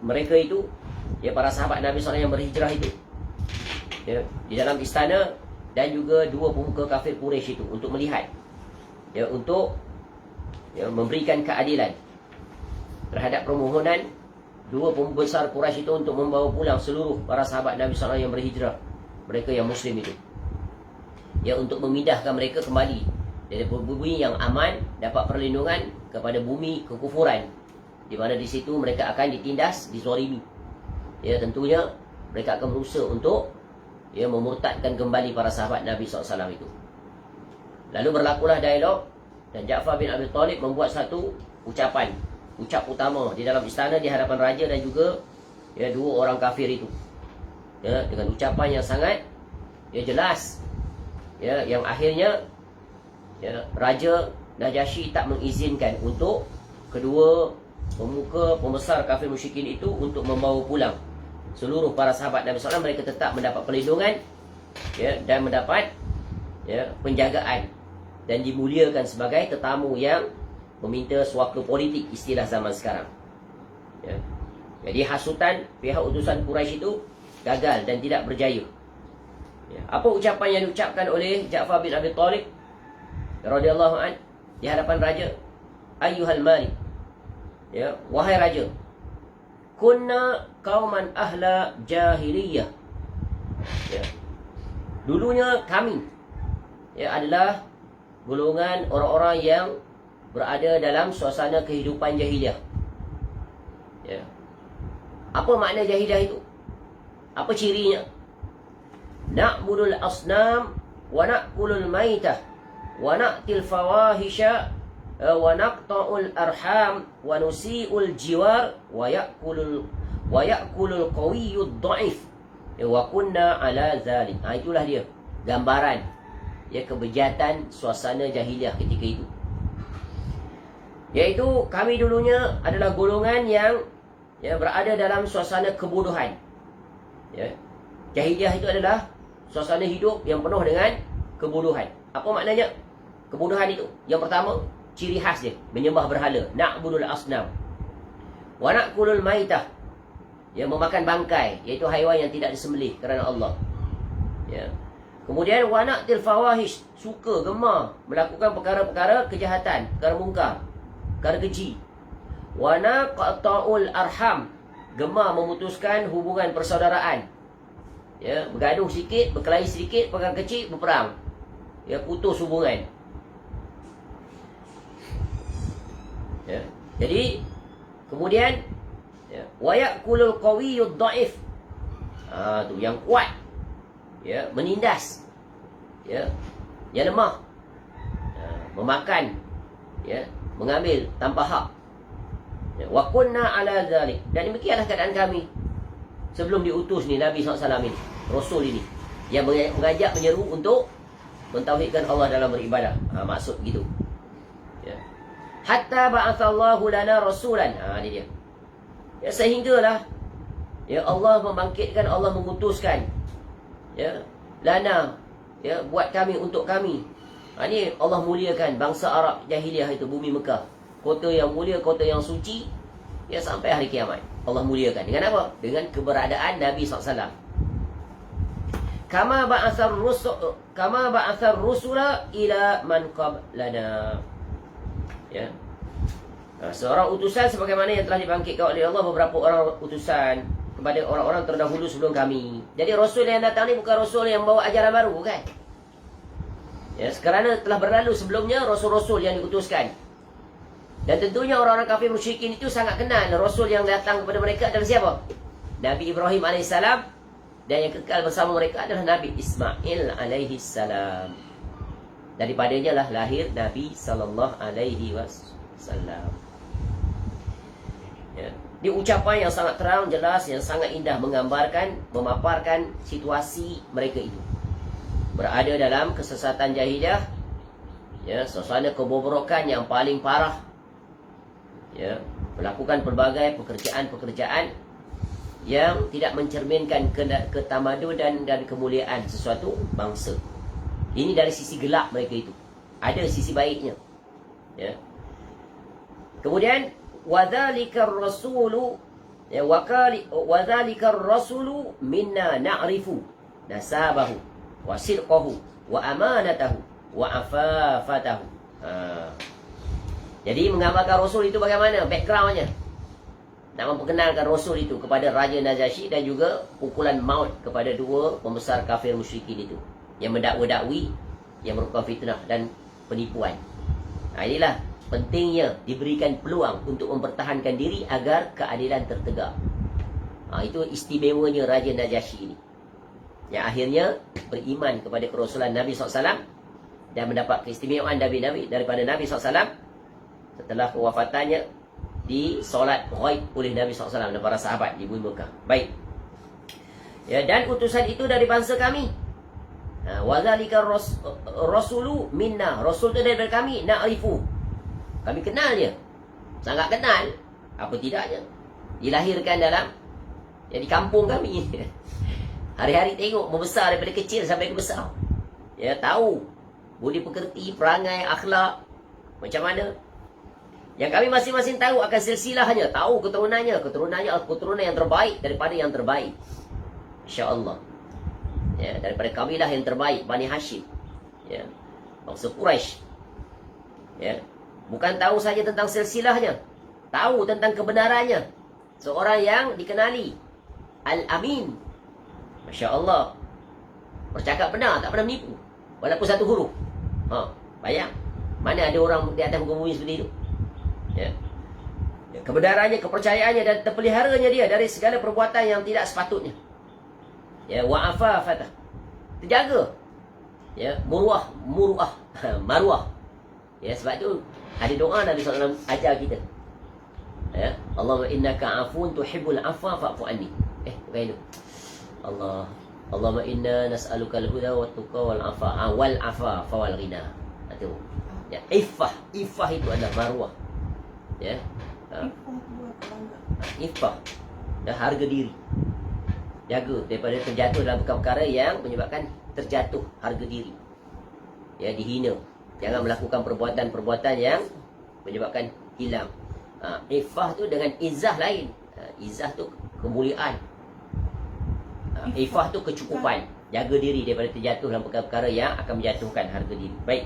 mereka itu, ya, para sahabat Nabi SAW yang berhijrah itu, ya, di dalam istana, dan juga 2 pemuka kafir Quraisy itu untuk melihat, ya, untuk ya memberikan keadilan terhadap permohonan 2 pembesar Quraisy itu untuk membawa pulang seluruh para sahabat Nabi SAW yang berhijrah, mereka yang muslim itu, ya, untuk memindahkan mereka kembali dari bumi yang aman, dapat perlindungan kepada bumi kekufuran, di mana di situ mereka akan ditindas, dizalimi. Ya, tentunya mereka akan berusaha untuk ya memurtadkan kembali para sahabat Nabi SAW itu. Lalu berlakulah dialog, dan Ja'far bin Abi Talib membuat satu ucap utama di dalam istana di hadapan raja dan juga ya 2 orang kafir itu, ya, dengan ucapan yang sangat ya jelas, ya, yang akhirnya ya Raja Najasyi tak mengizinkan untuk kedua pemuka pembesar kafir musyrikin itu untuk membawa pulang seluruh para sahabat Nabi SAW. Mereka tetap mendapat perlindungan, ya, dan mendapat ya penjagaan dan dimuliakan sebagai tetamu yang meminta suaka politik, istilah zaman sekarang, ya. Jadi hasutan pihak utusan Quraisy itu gagal dan tidak berjaya. Ya. Apa ucapan yang diucapkan oleh Ja'far bin Abi Talib radhiyallahu an di hadapan raja? Ayyuhal malik, ya, wahai raja, kunna qauman ahla jahiliyah, ya, dulunya kami ya adalah golongan orang-orang yang berada dalam suasana kehidupan jahiliah. Ya. Apa makna jahiliah itu? Apa cirinya? Na'budul asnam wa na'kulul maitah wa na'til fawahisha wa naqta'ul arham wa nusi'ul jiwar wa ya'kulul qawiyyud dha'if wa kunna ala zalik. Itulah dia gambaran ya kebejatan suasana jahiliah ketika itu. Yaitu kami dulunya adalah golongan yang Ya, berada dalam suasana kebodohan. Ya. Jahiliyah itu adalah suasana hidup yang penuh dengan kebodohan. Apa maknanya kebodohan itu? Yang pertama, ciri khas dia menyembah berhala, na'budul asnam. Wa na'kulul maitah, yang memakan bangkai, iaitu haiwan yang tidak disembelih kerana Allah. Ya. Kemudian wa na'til fawahish, suka gemar melakukan perkara-perkara kejahatan, perkara mungkar, perkara keji. Wa naqta'ul arham, gemar memutuskan hubungan persaudaraan. Ya, bergaduh sikit, berkelahi sedikit, perkara kecil, berperang. Ya, putus hubungan. Ya. Jadi kemudian ya, wa ya'kulul qawiyyud dha'if. Tu yang kuat ya menindas ya yang lemah. Memakan ya, mengambil tanpa hak. Ya, wa kunna ala zalik, dan demikianlah keadaan kami sebelum diutus ni Nabi SAW ini, Rasul ini, yang mengajak menyeru untuk mentauhidkan Allah dalam beribadah. Maksud gitu. Ya. Hatta ba'athallahu lana rasulan. Ini dia. Ya, sehinggalah ya Allah membangkitkan, Allah mengutuskan ya lana, ya buat kami, untuk kami. Ini Allah muliakan bangsa Arab jahiliah itu, bumi Mekah, kota yang mulia, kota yang suci, ya sampai hari kiamat. Allah muliakan dengan apa? Dengan keberadaan Nabi SAW. Kama ba'athar rusula ila man qablana. Ya. Seorang utusan sebagaimana yang telah dibangkitkan oleh Allah beberapa orang utusan kepada orang-orang terdahulu sebelum kami. Jadi Rasul yang datang ni bukan Rasul yang bawa ajaran baru, bukan. Ya, kerana telah berlalu sebelumnya Rasul-Rasul yang diutuskan. Dan tentunya orang-orang kafir musyrikin itu sangat kenal Rasul yang datang kepada mereka adalah siapa? Nabi Ibrahim AS. Dan yang kekal bersama mereka adalah Nabi Ismail AS. Daripadanya lah lahir Nabi SAW. Ya. Di ucapan yang sangat terang, jelas, yang sangat indah, menggambarkan, memaparkan situasi mereka itu. Berada dalam kesesatan jahiliyah, ya, suasana kebobrokan yang paling parah. Ya, melakukan pelbagai pekerjaan-pekerjaan yang tidak mencerminkan ketamadunan dan kemuliaan sesuatu bangsa. Ini dari sisi gelap mereka itu. Ada sisi baiknya. Ya. Kemudian wadzalikar rasulu ya wadzalikar rasulu minna na'rifu nasabahu wa sidqahu wa amanatahu wa afafatahu. Jadi menggambarkan Rasul itu bagaimana backgroundnya, nak memperkenalkan Rasul itu kepada Raja Najasyi dan juga pukulan maut kepada dua pembesar kafir musyrikin itu yang mendakwa-dakwi, yang merupakan fitnah dan penipuan. Inilah pentingnya diberikan peluang untuk mempertahankan diri agar keadilan tertegak. Itu istimewanya Raja Najasyi ini, yang akhirnya beriman kepada kerasulan Nabi SAW dan mendapat keistimewaan daripada Nabi SAW setelah kewafatannya disolat ghaib oleh Nabi SAW dan para sahabat di bumi Mekah. Baik. Ya, dan utusan itu dari bangsa kami. Wadzalika rasulu minna. Rasul itu dari kami, na'rifu. Kami kenal dia. Sangat kenal. Apa tidaknya. Dilahirkan dalam, ya, di kampung kami. Hari-hari tengok membesar daripada kecil sampai ke besar. Ya, tahu budi pekerti, perangai, akhlak macam mana. Yang kami masing-masing tahu akan silsilahnya, tahu keturunannya keturunan yang terbaik daripada yang terbaik. Insya-Allah. Ya, daripada kabilah yang terbaik, Bani Hashim. Ya, bangsa Quraisy. Ya, bukan tahu saja tentang silsilahnya, tahu tentang kebenarannya. Seorang yang dikenali Al-Amin. Masya-Allah. Bercakap benar, tak pernah menipu, walaupun satu huruf. Bayang, mana ada orang di atas muka bumi seperti itu. Ya. Kebenarannya, kepercayaannya dan terpeliharanya dia dari segala perbuatan yang tidak sepatutnya. Ya, wa'afafatah, terjaga. Ya, muruah, maruah. Ya, sebab itu ada doa Nabi SAW ajar kita. Ya, Allahumma innaka afun tuhibbul afwa fa'fu anni. Bukan itu. Allahumma inna nas'aluka al-huda wat tuqa wal afa wal ghina. Itu. Ya, iffah itu adalah maruah. Ya. Iffah dan harga diri. Jaga daripada terjatuh dalam perkara yang menyebabkan terjatuh harga diri. Ya, dihina. Jangan melakukan perbuatan-perbuatan yang menyebabkan hilang. Iffah tu dengan izzah lain. Izzah tu kemuliaan. Iffah tu kecukupan. Jaga diri daripada terjatuh dalam perkara-perkara yang akan menjatuhkan harga diri. Baik.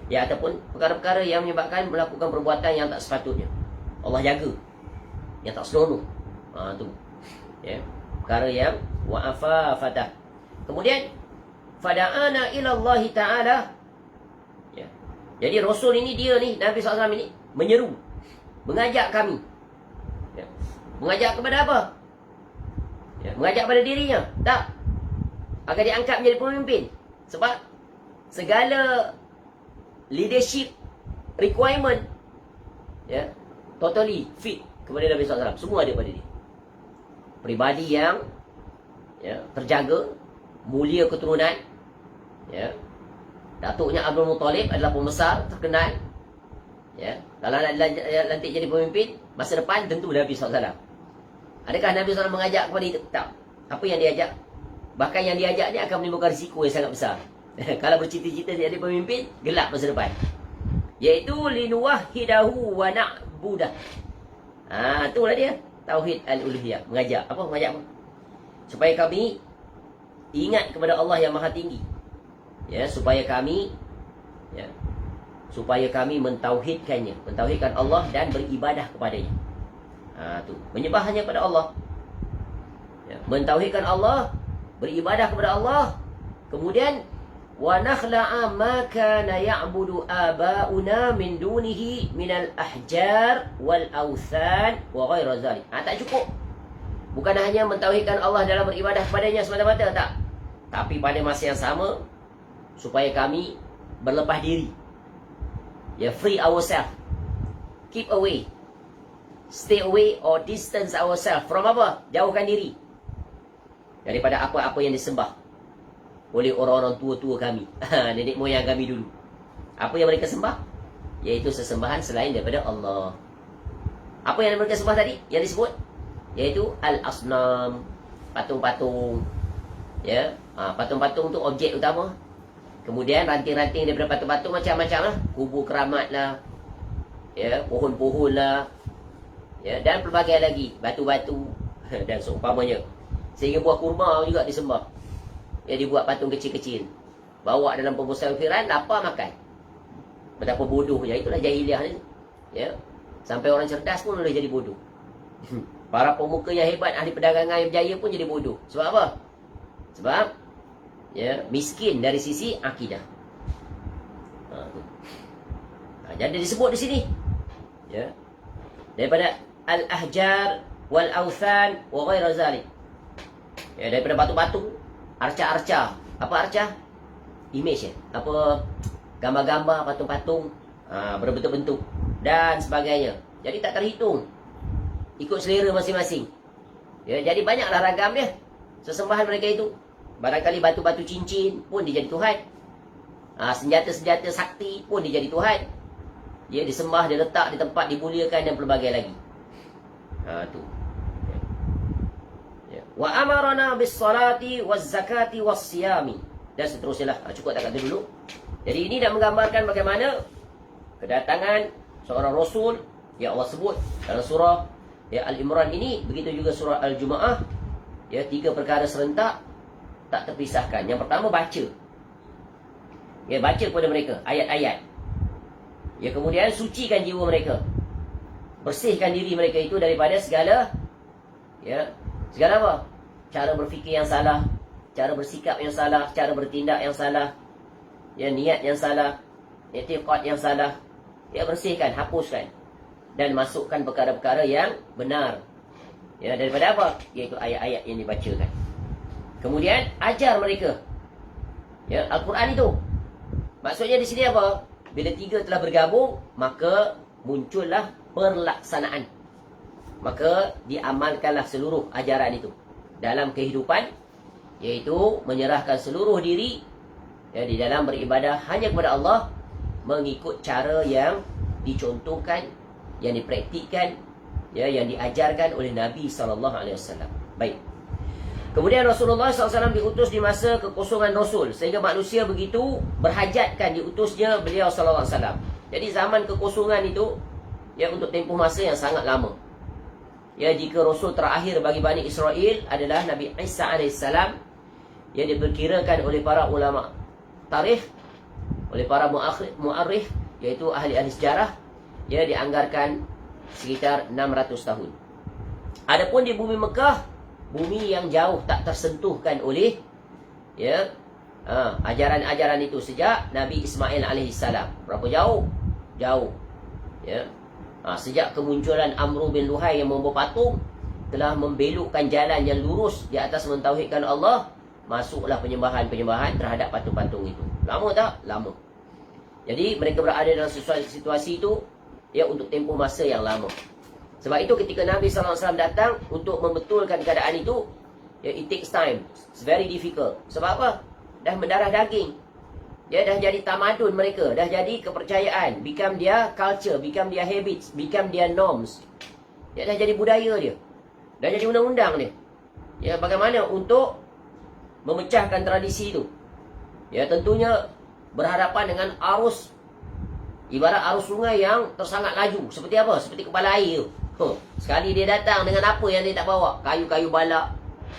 Ya, ataupun perkara-perkara yang menyebabkan melakukan perbuatan yang tak sepatutnya. Allah jaga. Yang tak senonoh. Tu. Ya. Perkara yang wa'afafatah. Kemudian fada'ana ila Allah Ta'ala. Ya. Jadi Rasul ini, dia ni, Nabi SAW ini menyeru, mengajak kami. Ya. Mengajak kepada apa? Ya. Mengajak pada dirinya. Tak. Agar diangkat menjadi pemimpin. Sebab segala leadership requirement, ya, totally fit kepada Nabi SAW. Semua ada pada dia. Peribadi yang, ya, terjaga, mulia keturunan, ya. Datuknya Abdul Muttalib adalah pembesar terkenal, ya. Kalau nak lantik jadi pemimpin masa depan, tentu Nabi SAW. Adakah Nabi SAW mengajak kepada itu? Tak. Apa yang diajak? Bahkan yang diajak ni akan menimbulkan risiko yang sangat besar. Kalau bercita-cita jadi pemimpin, gelap masa depan. Iaitu linuwahhidahu wa na'budah. Itulah dia. Tauhid al-uluhiyah. Mengajak. Apa? Mengajak apa? Supaya kami ingat kepada Allah yang Maha Tinggi. Ya, supaya kami, ya, supaya kami mentauhidkannya, mentauhidkan Allah dan beribadah kepadanya. Tu. Menyembah hanya kepada Allah. Ya, mentauhidkan Allah, beribadah kepada Allah. Kemudian wa nakhla'a ma kana ya'budu aba'una min dunihi minal ahjar wal awthan wa ghaira zalik. Tak cukup. Bukan hanya mentauhidkan Allah dalam beribadah kepadanya semata-mata, tak. Tapi pada masa yang sama, supaya kami berlepas diri. Ya, free ourselves. Keep away. Stay away or distance ourselves from apa? Jauhkan diri daripada apa-apa yang disembah oleh orang-orang tua-tua kami, nenek moyang kami dulu. Apa yang mereka sembah? Iaitu sesembahan selain daripada Allah. Apa yang mereka sembah tadi? Yang disebut? Iaitu al-asnam, patung-patung. Ya, patung-patung tu objek utama. Kemudian ranting-ranting daripada patung-patung macam-macam lah. Kubur keramat lah. Ya, pohon-pohon lah. Ya, dan pelbagai lagi. Batu-batu dan seumpamanya. Sehingga buah kurma juga disembah. Ya, dibuat patung kecil-kecil. Bawa dalam pemusyafiran, lapar makan. Betapa bodohnya. Itulah jahiliah ni. Ya. Sampai orang cerdas pun boleh jadi bodoh. Para pemuka yang hebat, ahli perdagangan yang berjaya pun jadi bodoh. Sebab apa? Sebab, ya, miskin dari sisi akidah. Jadi disebut di sini. Ya. Daripada al-ahjar wal-awthan wa ghaira zalik. Ya, daripada batu-batu, arca-arca. Apa arca? Image ya. Apa? Gambar-gambar, patung-patung, berbentuk-bentuk dan sebagainya. Jadi tak terhitung. Ikut selera masing-masing. Ya, jadi banyaklah ragam dia. Sesembahan mereka itu. Barangkali batu-batu cincin pun dia jadi Tuhan. Senjata-senjata sakti pun dia jadi Tuhan. Dia disembah, dia letak di tempat, dimuliakan dan pelbagai lagi. Tu. Wa amarana bis salati waz zakati was siyami, dan seterusnya lah. Cukup tak kata dulu. Jadi ini dah menggambarkan bagaimana kedatangan seorang Rasul yang Allah sebut dalam surah, ya, Al-Imran ini. Begitu juga surah Al-Jumu'ah. Ya, 3 perkara serentak tak terpisahkan. Yang pertama, baca. Ya, baca kepada mereka ayat-ayat. Ya, kemudian sucikan jiwa mereka. Bersihkan diri mereka itu daripada segala, ya, segala apa? Cara berfikir yang salah, cara bersikap yang salah, cara bertindak yang salah, ya, niat yang salah, i'tiqad yang salah. Ya, bersihkan, hapuskan dan masukkan perkara-perkara yang benar. Ya, daripada apa? Iaitu ayat-ayat yang dibacakan. Kemudian ajar mereka, ya, Al-Quran itu. Maksudnya di sini apa? Bila 3 telah bergabung, maka muncullah pelaksanaan. Maka diamalkanlah seluruh ajaran itu dalam kehidupan, iaitu menyerahkan seluruh diri, ya, di dalam beribadah hanya kepada Allah, mengikut cara yang dicontohkan, yang dipraktikkan, ya, yang diajarkan oleh Nabi SAW. Baik. Kemudian Rasulullah SAW diutus di masa kekosongan Rasul, sehingga manusia begitu berhajatkan diutusnya beliau SAW. Jadi zaman kekosongan itu, ya, untuk tempoh masa yang sangat lama. Ya, jika Rasul terakhir bagi Bani Israel adalah Nabi Isa AS, yang diperkirakan oleh para ulama tarikh, oleh para mu'arrikh, iaitu ahli-ahli sejarah, ya, dianggarkan sekitar 600 tahun. Adapun di bumi Mekah, bumi yang jauh tak tersentuhkan oleh, ya, ajaran-ajaran itu sejak Nabi Ismail alaihissalam. Berapa jauh? Jauh. Ya. Sejak kemunculan Amru bin Luhai yang membawa patung, telah membelokkan jalan yang lurus di atas mentauhidkan Allah, masuklah penyembahan-penyembahan terhadap patung-patung itu. Lama tak? Lama. Jadi mereka berada dalam situasi itu, ya, untuk tempoh masa yang lama. Sebab itu ketika Nabi SAW datang untuk membetulkan keadaan itu, ya, it takes time. It's very difficult. Sebab apa? Dah mendarah daging. Ya, dah jadi tamadun mereka, dah jadi kepercayaan, become their culture, become their habits, become their norms. Ya, dah jadi budaya dia. Dah jadi undang-undang dia. Ya, bagaimana untuk memecahkan tradisi itu? Ya, tentunya berhadapan dengan arus, ibarat arus sungai yang tersangat laju. Seperti apa? Seperti kepala air tu. Sekali dia datang dengan apa yang dia tak bawa? Kayu-kayu balak,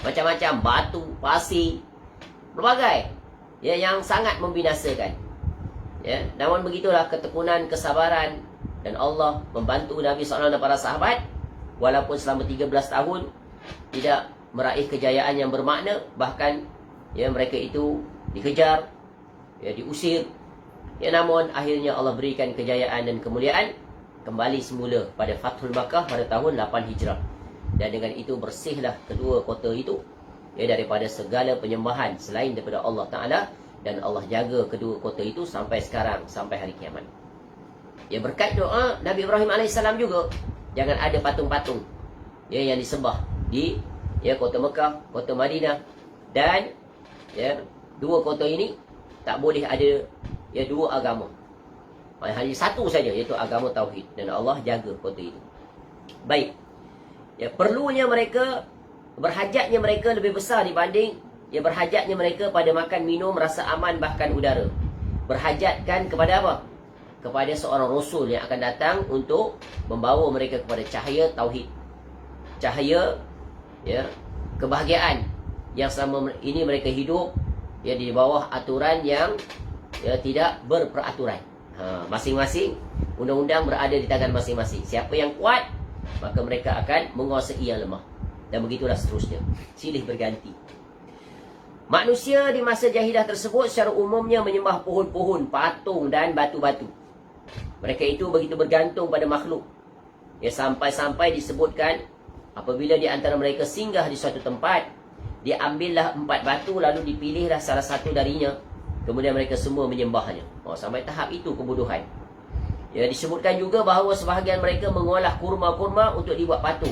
macam-macam, batu, pasir, berbagai, ya, yang sangat membinasakan. Ya, namun begitulah ketekunan, kesabaran, dan Allah membantu Nabi SAW dan para sahabat, walaupun selama 13 tahun tidak meraih kejayaan yang bermakna, bahkan, ya, mereka itu dikejar, ya, diusir, ya, namun akhirnya Allah berikan kejayaan dan kemuliaan, kembali semula pada Fathul Makkah pada tahun 8 Hijrah. Dan dengan itu bersihlah kedua kota itu, ya, daripada segala penyembahan selain daripada Allah Ta'ala. Dan Allah jaga kedua kota itu sampai sekarang, sampai hari kiamat. Ya, berkat doa Nabi Ibrahim AS juga, jangan ada patung-patung, ya, yang disembah di, ya, kota Mekah, kota Madinah. Dan, ya, dua kota ini tak boleh ada, ya, dua agama. Hanya satu saja, iaitu agama Tauhid. Dan Allah jaga kota itu. Baik. Ya, perlunya mereka, berhajatnya mereka lebih besar dibanding, ya, berhajatnya mereka pada makan, minum, rasa aman, bahkan udara. Berhajatkan kepada apa? Kepada seorang Rasul yang akan datang untuk membawa mereka kepada cahaya Tauhid. Cahaya, ya, kebahagiaan yang selama ini mereka hidup, ya, di bawah aturan yang, ya, tidak berperaturan. Masing-masing undang-undang berada di tangan masing-masing. Siapa yang kuat, maka mereka akan menguasai yang lemah. Dan begitulah seterusnya, silih berganti. Manusia di masa jahilah tersebut secara umumnya menyembah pohon-pohon, patung dan batu-batu. Mereka itu begitu bergantung pada makhluk. Ya, sampai-sampai disebutkan, apabila di antara mereka singgah di suatu tempat, diambillah 4 batu, lalu dipilihlah salah satu darinya, kemudian mereka semua menyembahnya. Sampai tahap itu kebodohan. Ya, disebutkan juga bahawa sebahagian mereka mengolah kurma-kurma untuk dibuat patung.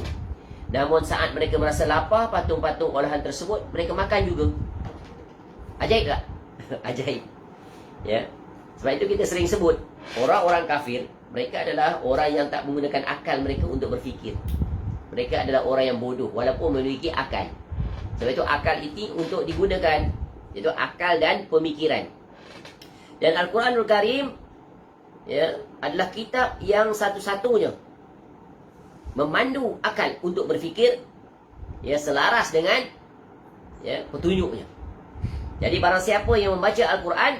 Namun saat mereka merasa lapar, patung-patung olahan tersebut mereka makan juga. Ajaib tak? Ajaib. Ya. Sebab itu kita sering sebut, orang-orang kafir, mereka adalah orang yang tak menggunakan akal mereka untuk berfikir. Mereka adalah orang yang bodoh, walaupun memiliki akal. Sebab itu akal itu untuk digunakan, iaitu akal dan pemikiran. Dan Al-Quranul Karim, ya, adalah kitab yang satu-satunya memandu akal untuk berfikir, ya, selaras dengan, ya, petunjuknya. Jadi barang siapa yang membaca Al-Quran,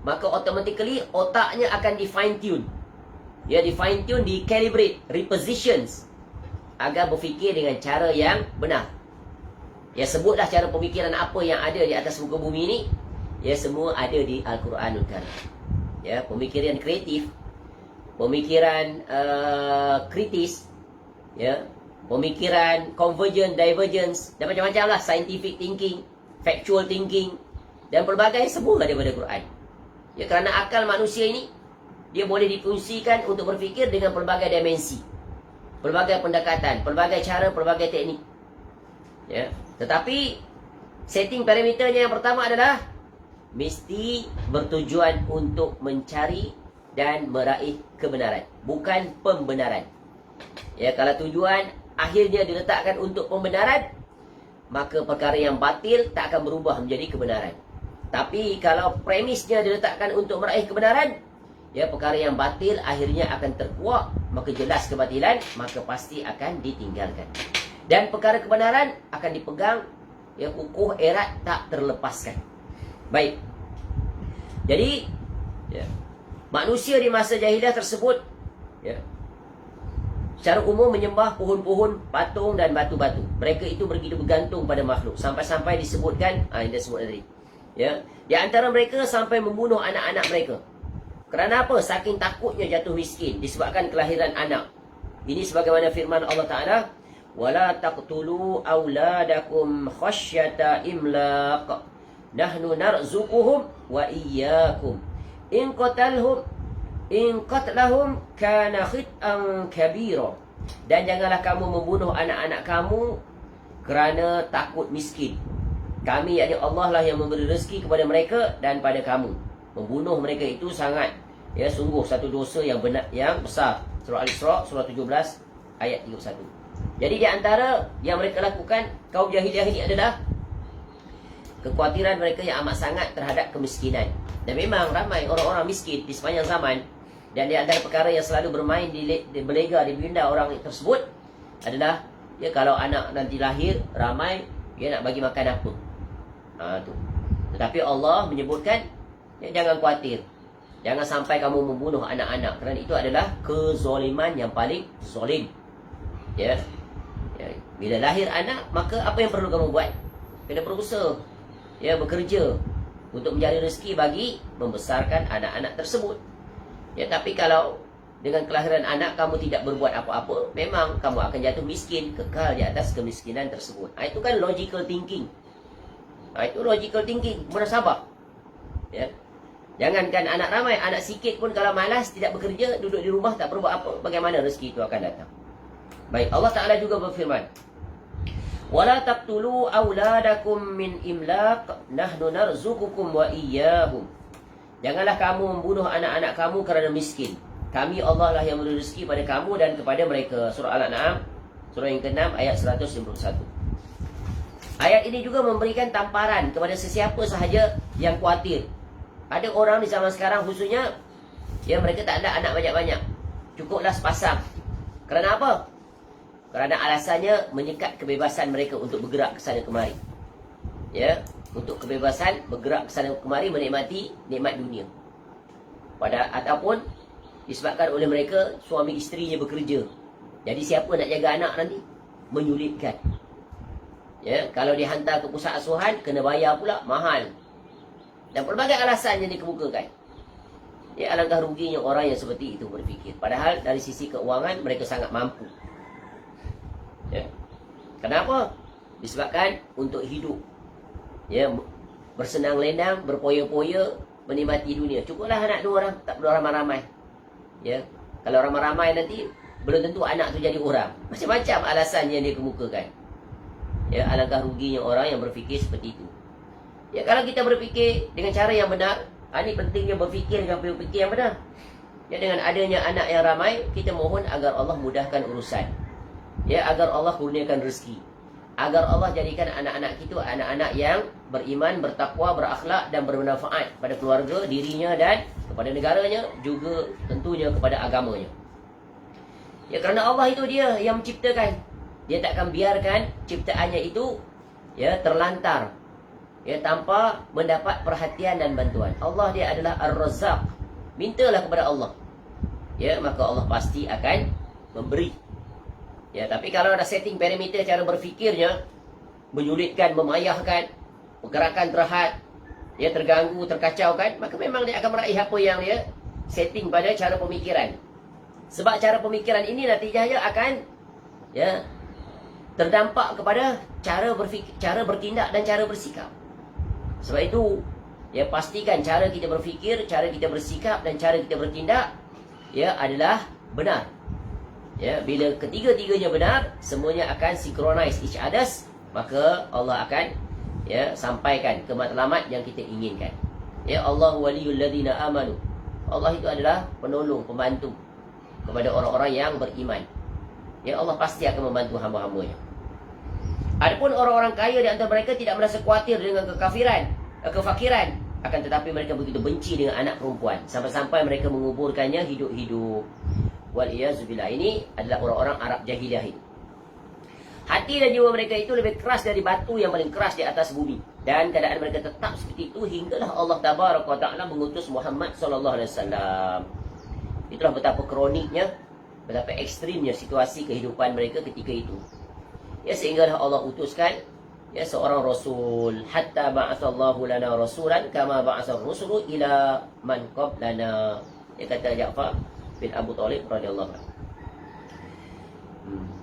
maka automatically otaknya akan di fine tune, ya, di fine tune, di calibrate, repositions, agar berfikir dengan cara yang benar. Ya, sebutlah cara pemikiran apa yang ada di atas muka bumi ini, ya, semua ada di Al-Quranul Karim. Ya, pemikiran kreatif, pemikiran kritis, ya, pemikiran convergent, divergence, dan macam-macam lah, scientific thinking, factual thinking, dan pelbagai semua daripada Quran. Ya, kerana akal manusia ini, dia boleh difungsikan untuk berfikir dengan pelbagai dimensi, pelbagai pendekatan, pelbagai cara, pelbagai teknik. Ya, tetapi setting parameternya yang pertama adalah mesti bertujuan untuk mencari dan meraih kebenaran, bukan pembenaran. Ya, kalau tujuan akhirnya diletakkan untuk pembenaran, maka perkara yang batil tak akan berubah menjadi kebenaran. Tapi kalau premisnya diletakkan untuk meraih kebenaran, ya, perkara yang batil akhirnya akan terkuak, maka jelas kebatilan, maka pasti akan ditinggalkan. Dan perkara kebenaran akan dipegang, ya, kukuh erat, tak terlepaskan. Baik. Jadi, ya, manusia di masa jahiliah tersebut, ya, secara umum menyembah pohon-pohon, patung dan batu-batu. Mereka itu begitu bergantung pada makhluk. Sampai-sampai disebutkan, yang dia sebut tadi, ya, di antara mereka sampai membunuh anak-anak mereka. Kerana apa? Saking takutnya jatuh miskin disebabkan kelahiran anak. Ini sebagaimana firman Allah Ta'ala, "Wala taqtulu auladakum khasyata imlaq. Nahnu narzuquhum wa iyyakum. In qatlahum kana khit'an kabira." Dan janganlah kamu membunuh anak-anak kamu kerana takut miskin. Kami, yakni Allah lah yang memberi rezeki kepada mereka dan pada kamu. Membunuh mereka itu sangat, ya, sungguh satu dosa yang benar, yang besar. Surah Al-Isra, surah 17 ayat 31. Jadi di antara yang mereka lakukan kaum jahiliah ini adalah kekhawatiran mereka yang amat sangat terhadap kemiskinan. Dan memang ramai orang-orang miskin di sepanjang zaman. Dan di antara perkara yang selalu bermain di belega, di minda orang tersebut adalah, ya, kalau anak nanti lahir ramai, dia nak bagi makan apa. Tu. Tetapi Allah menyebutkan, ya, jangan khawatir, jangan sampai kamu membunuh anak-anak, kerana itu adalah kezaliman yang paling zalim. Ya. Ya, bila lahir anak, maka apa yang perlu kamu buat? Kena berusaha, ya, bekerja untuk mencari rezeki bagi membesarkan anak-anak tersebut. Ya, tapi kalau dengan kelahiran anak kamu tidak berbuat apa-apa, memang kamu akan jatuh miskin, kekal di atas kemiskinan tersebut. Itu kan logical thinking. Itu logical thinking, munasabah. Ya. Jangankan anak ramai, anak sikit pun kalau malas, tidak bekerja, duduk di rumah, tak berbuat apa, bagaimana rezeki itu akan datang? Baik, Allah Ta'ala juga berfirman, "Wala taqtulu auladakum min imlaq, nahnu narzuqukum wa iyyahum." Janganlah kamu membunuh anak-anak kamu kerana miskin. Kami Allah lah yang memberi rezeki pada kamu dan kepada mereka. Surah Al-An'am, surah yang ke-6 ayat 151. Ayat ini juga memberikan tamparan kepada sesiapa sahaja yang khawatir. Ada orang di zaman sekarang khususnya, ya, mereka tak ada anak banyak-banyak, cukuplah sepasang. Kerana apa? Kerana alasannya menyekat kebebasan mereka untuk bergerak ke sana kemari. Ya, untuk kebebasan bergerak ke sana kemari menikmati nikmat dunia. Ataupun disebabkan oleh mereka suami isterinya bekerja. Jadi siapa nak jaga anak nanti? Menyulitkan. Ya, kalau dihantar ke pusat asuhan kena bayar pula, mahal. Dan pelbagai alasan yang dikemukakan. Ya, alangkah ruginya orang yang seperti itu berfikir. Padahal dari sisi keuangan mereka sangat mampu. Ya. Kenapa? Disebabkan untuk hidup, ya, bersenang lenang, berpoya-poya, menikmati dunia. Cukuplah anak 2 orang, tak perlu ramai-ramai. Ya. Kalau ramai-ramai nanti belum tentu anak tu jadi orang. Macam-macam alasan yang dia kemukakan. Ya, alangkah ruginya orang yang berfikir seperti itu. Ya, kalau kita berfikir dengan cara yang benar, ini pentingnya berfikir dengan fikir yang benar. Ya, dengan adanya anak yang ramai, kita mohon agar Allah mudahkan urusan. Ya, agar Allah kurniakan rezeki. Agar Allah jadikan anak-anak kita anak-anak yang beriman, bertakwa, berakhlak dan bermanfaat pada keluarga, dirinya dan kepada negaranya, juga tentunya kepada agamanya. Ya, kerana Allah itu dia yang menciptakan. Dia takkan biarkan ciptaannya itu, ya, terlantar, ya, tanpa mendapat perhatian dan bantuan. Allah dia adalah Ar-Razzaq. Mintalah kepada Allah. Ya, maka Allah pasti akan memberi. Ya, tapi kalau ada setting parameter cara berfikirnya menyulitkan, memayahkan, pergerakan terhad, ya, terganggu, terkacaukan, maka memang dia akan meraih apa yang dia setting pada cara pemikiran. Sebab cara pemikiran ini natijahnya akan, ya, terdampak kepada cara berfikir, cara bertindak dan cara bersikap. Sebab itu, ya, pastikan cara kita berfikir, cara kita bersikap dan cara kita bertindak, ya, adalah benar. Ya, bila ketiga-tiganya benar, semuanya akan synchronize each others, maka Allah akan, ya, sampaikan ke matlamat yang kita inginkan. Ya, Allahu waliyul ladzina amanu. Allah itu adalah penolong, pembantu kepada orang-orang yang beriman. ya Allah pasti akan membantu hamba-hambanya. Adapun orang-orang kaya di antara mereka tidak merasa khawatir dengan kefakiran, akan tetapi mereka begitu benci dengan anak perempuan sampai-sampai mereka menguburkannya hidup-hidup. Waliyazubillah. Ini adalah orang-orang Arab jahiliyah ini. Hati dan jiwa mereka itu lebih keras dari batu yang paling keras di atas bumi. Dan keadaan mereka tetap seperti itu hinggalah Allah Tabaraka wa Ta'ala mengutus Muhammad SAW. Itulah betapa kroniknya, betapa ekstrimnya situasi kehidupan mereka ketika itu. Ya, sehinggalah Allah utuskan ya seorang rasul. Hatta ba'athallahu lana rasulan kama ba'athar rusulu ila man qablana. Ya, kata Ja'far bin Abu Talib radhiyallahu anhu.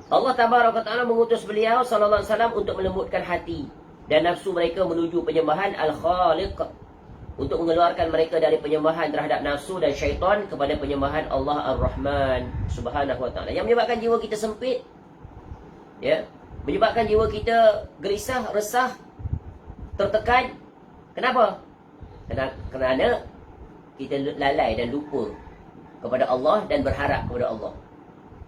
Allah Tabaraka Ta'ala mengutus beliau sallallahu alaihi wasallam untuk melembutkan hati dan nafsu mereka menuju penyembahan Al-Khaliq, untuk mengeluarkan mereka dari penyembahan terhadap nafsu dan syaitan kepada penyembahan Allah Ar-Rahman Subhanahu wa Ta'ala, yang menyebabkan jiwa kita sempit, ya, menyebabkan jiwa kita gelisah, resah, tertekan. Kenapa? Kerana kita lalai dan lupa kepada Allah dan berharap kepada Allah.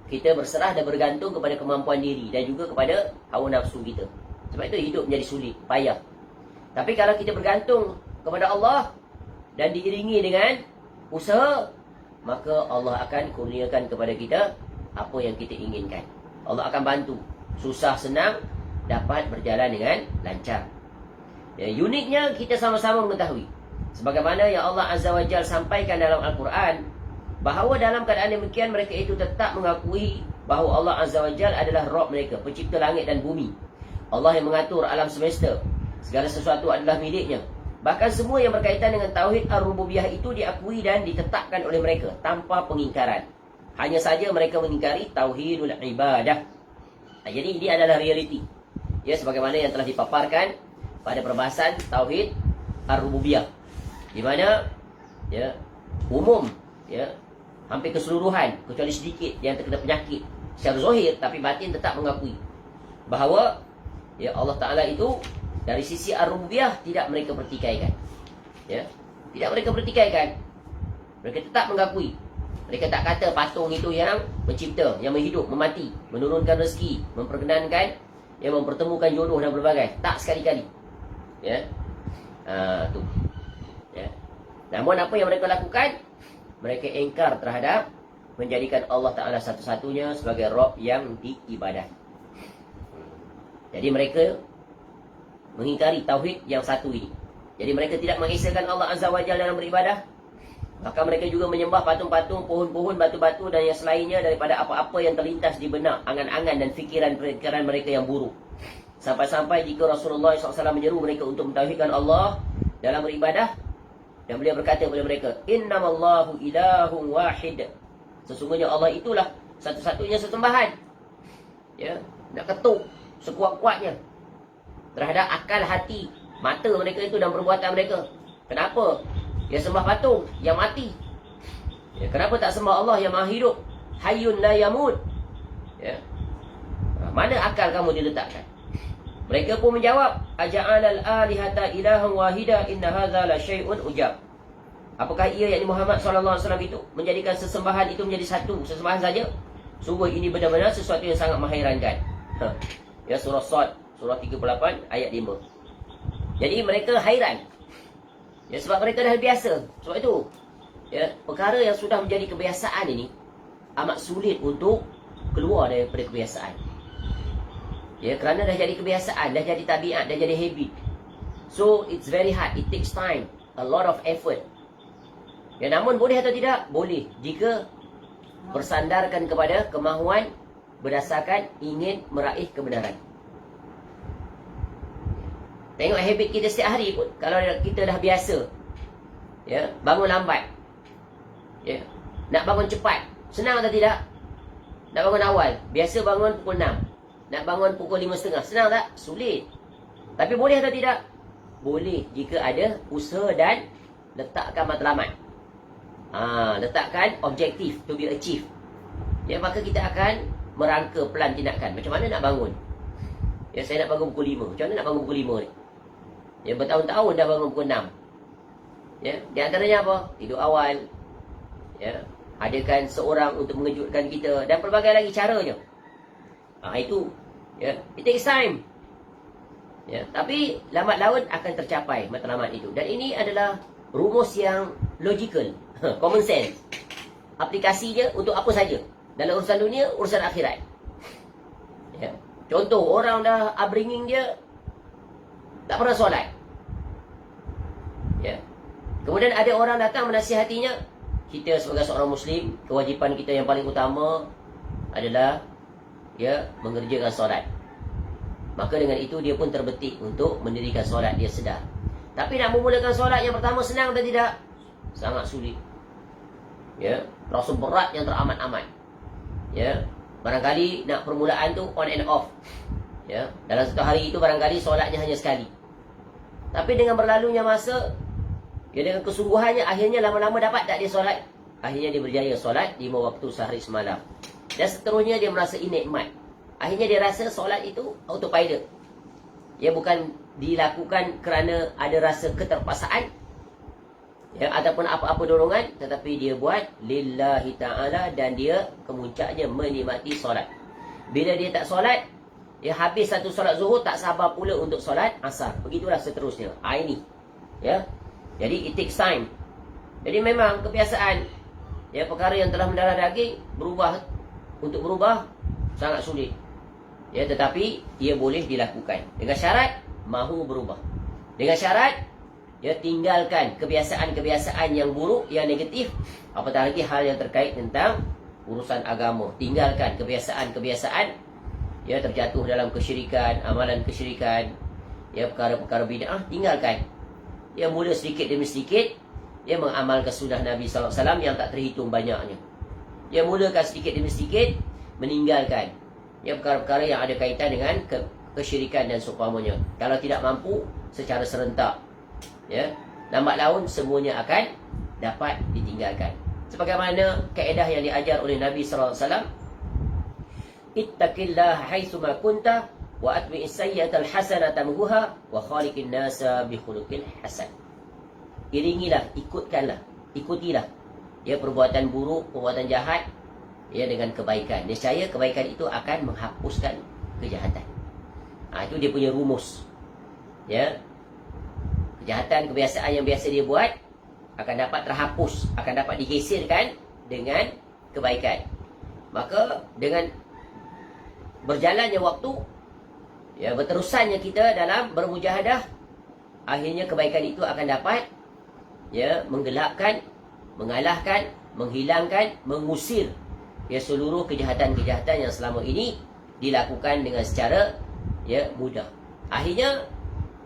Kita berserah dan bergantung kepada kemampuan diri dan juga kepada hawa nafsu kita. Sebab itu hidup menjadi sulit, payah. Tapi kalau kita bergantung kepada Allah dan diiringi dengan usaha, maka Allah akan kurniakan kepada kita apa yang kita inginkan. Allah akan bantu. Susah senang dapat berjalan dengan lancar. Ya, uniknya kita sama-sama mengetahui, sebagaimana yang Allah Azza wa Jalla sampaikan dalam Al-Quran, bahawa dalam keadaan demikian mereka itu tetap mengakui bahawa Allah Azza wa Jalla adalah Rabb mereka, pencipta langit dan bumi. Allah yang mengatur alam semesta. Segala sesuatu adalah miliknya. Bahkan semua yang berkaitan dengan Tauhid Ar-Rububiyah itu diakui dan ditetapkan oleh mereka tanpa pengingkaran. Hanya saja mereka mengingkari Tauhidul Ibadah. Jadi ini adalah realiti, ya, sebagaimana yang telah dipaparkan pada perbahasan Tauhid Ar-Rububiyah, di mana ya, umum, ya, hampir keseluruhan kecuali sedikit yang terkena penyakit secara zahir, tapi batin tetap mengakui bahawa ya Allah Ta'ala itu dari sisi Ar-Rububiyah tidak mereka pertikaikan, ya, tidak mereka pertikaikan. Mereka tetap mengakui. Mereka tak kata patung itu yang mencipta, yang menghidup, memati, menurunkan rezeki, memperkenankan, yang mempertemukan jodoh dan berbagai. Tak sekali-kali, ya. Tu, ya. Namun apa yang mereka lakukan, mereka engkar terhadap menjadikan Allah Ta'ala satu-satunya sebagai Rabb yang diibadahi. Jadi mereka mengingkari tauhid yang satu ini. Jadi mereka tidak mengesahkan Allah Azza wa Jalla dalam beribadah. Maka mereka juga menyembah patung-patung, pohon-pohon, batu-batu dan yang selainnya daripada apa-apa yang terlintas di benak, angan-angan dan fikiran-fikiran mereka yang buruk. Sampai-sampai jika Rasulullah SAW menyeru mereka untuk mentauhidkan Allah dalam beribadah, dan beliau berkata kepada mereka, innamallahu ilahun wahid. Sesungguhnya Allah itulah satu-satunya sesembahan. Ya, nak ketuk sekuat-kuatnya terhadap akal hati, mata mereka itu dan perbuatan mereka. Kenapa? Ya sembah patung yang mati. Ya, kenapa tak sembah Allah yang maha hidup? Hayyun la yamut. Ya. Mana akal kamu diletakkan? Mereka pun menjawab, aja'alal alihata ilahan wahida inna hadza la syai'un ujab. Apakah ia, yakni Muhammad SAW itu, menjadikan sesembahan itu menjadi satu sesembahan saja? Sungguh ini benar-benar sesuatu yang sangat mengherankan. Ya, surah Sad, surah 38 ayat 5. Jadi mereka hairan. Ya, sebab mereka dah biasa. Sebab itu, ya, perkara yang sudah menjadi kebiasaan ini amat sulit untuk keluar daripada kebiasaan. Ya, kerana dah jadi kebiasaan, dah jadi tabiat, dah jadi habit. So, it's very hard. It takes time. A lot of effort. Ya, namun boleh atau tidak? Boleh. Jika bersandarkan kepada kemahuan berdasarkan ingin meraih kebenaran. Tengok habit kita setiap hari pun. Kalau kita dah biasa, ya, bangun lambat, ya, nak bangun cepat, senang atau tidak? Nak bangun awal, biasa bangun pukul 6, nak bangun pukul 5.30, senang tak? Sulit. Tapi boleh atau tidak? Boleh jika ada usaha dan letakkan matlamat. Letakkan objektif to be achieved. Ya, maka kita akan merangka plan tindakan. Macam mana nak bangun? Ya, saya nak bangun pukul 5. Macam mana nak bangun pukul 5 ni? Ya, bertahun-tahun dah bangun pukul 6. Ya, di antaranya apa? Tidur awal. Ya, adakan seorang untuk mengejutkan kita dan pelbagai lagi caranya. Itu ya, it takes time. Ya, tapi lambat laun akan tercapai matlamat itu. Dan ini adalah rumus yang logical, common sense. Aplikasinya untuk apa saja, dalam urusan dunia, urusan akhirat. Ya. Contoh, orang dah upbringing dia tak pernah solat. Ya. Kemudian ada orang datang menasihatinya, kita sebagai seorang Muslim, kewajipan kita yang paling utama adalah mengerjakan solat. Maka dengan itu dia pun terbetik untuk mendirikan solat, dia sedar. Tapi nak memulakan solat yang pertama senang atau tidak? Sangat sulit. Ya, rasa berat yang teramat-amat. Ya, barangkali nak permulaan tu on and off. Ya, dalam satu hari itu barangkali solatnya hanya sekali. Tapi dengan berlalunya masa, dengan kesungguhannya, akhirnya lama-lama dapat tak dia solat. Akhirnya dia berjaya solat 5 waktu sehari semalam. Dan seterusnya dia merasa nikmat. Akhirnya dia rasa solat itu autopilot. Ya, bukan dilakukan kerana ada rasa keterpaksaan, ya, ataupun apa-apa dorongan, tetapi dia buat lillahi ta'ala dan dia kemuncaknya menikmati solat. Bila dia tak solat, dia habis satu solat zuhur, tak sabar pula untuk solat asar. Begitulah seterusnya. Ini. Ya. Jadi it takes time. Jadi memang kebiasaan, ya, perkara yang telah mendarah daging untuk berubah sangat sulit. Ya, tetapi ia boleh dilakukan dengan syarat mahu berubah. Dengan syarat tinggalkan kebiasaan-kebiasaan yang buruk, yang negatif, apatah lagi hal yang terkait tentang urusan agama. Tinggalkan kebiasaan-kebiasaan terjatuh dalam kesyirikan, amalan kesyirikan, perkara-perkara bid'ah, tinggalkan. Mula sedikit demi sedikit mengamalkan sunnah Nabi sallallahu alaihi wasallam yang tak terhitung banyaknya. Mulakan sedikit demi sedikit meninggalkan perkara-perkara yang ada kaitan dengan kesyirikan dan seumpamanya. Kalau tidak mampu secara serentak, lambat laun semuanya akan dapat ditinggalkan. Sebagaimana kaedah yang diajar oleh Nabi sallallahu alaihi wasallam, ittaqillaha haitsu ma kunta wa atbi'is sayyi'atal hasanata tamhuha wa khaliqin nasa bi khuluqin hasan. Iringilah, ikutilah perbuatan buruk, perbuatan jahat dengan kebaikan. Nescaya kebaikan itu akan menghapuskan kejahatan. Itu dia punya rumus. Kejahatan, kebiasaan yang biasa dia buat akan dapat terhapus, akan dapat digeserkan dengan kebaikan. Maka dengan berjalannya waktu, berterusannya kita dalam bermujahadah, akhirnya kebaikan itu akan dapat menggelapkan, mengalahkan, menghilangkan, mengusir seluruh kejahatan-kejahatan yang selama ini dilakukan dengan secara mudah. Akhirnya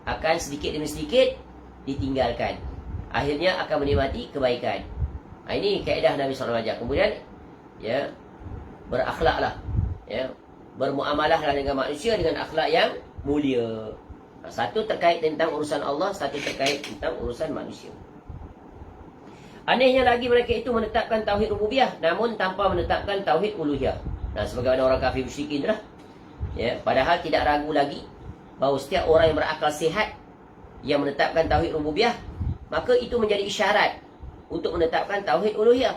akan sedikit demi sedikit ditinggalkan. Akhirnya akan menikmati kebaikan. Ini kaedah Nabi SAW ajar. Kemudian berakhlaklah, bermuamalahlah dengan manusia dengan akhlak yang mulia. Satu terkait tentang urusan Allah, satu terkait tentang urusan manusia. Anehnya lagi, mereka itu menetapkan tauhid rububiyah namun tanpa menetapkan tauhid uluhiyah. Sebagaimana orang kafir musyrikin itulah. Padahal tidak ragu lagi bahawa setiap orang yang berakal sihat yang menetapkan tauhid rububiyah, maka itu menjadi isyarat untuk menetapkan tauhid uluhiyah.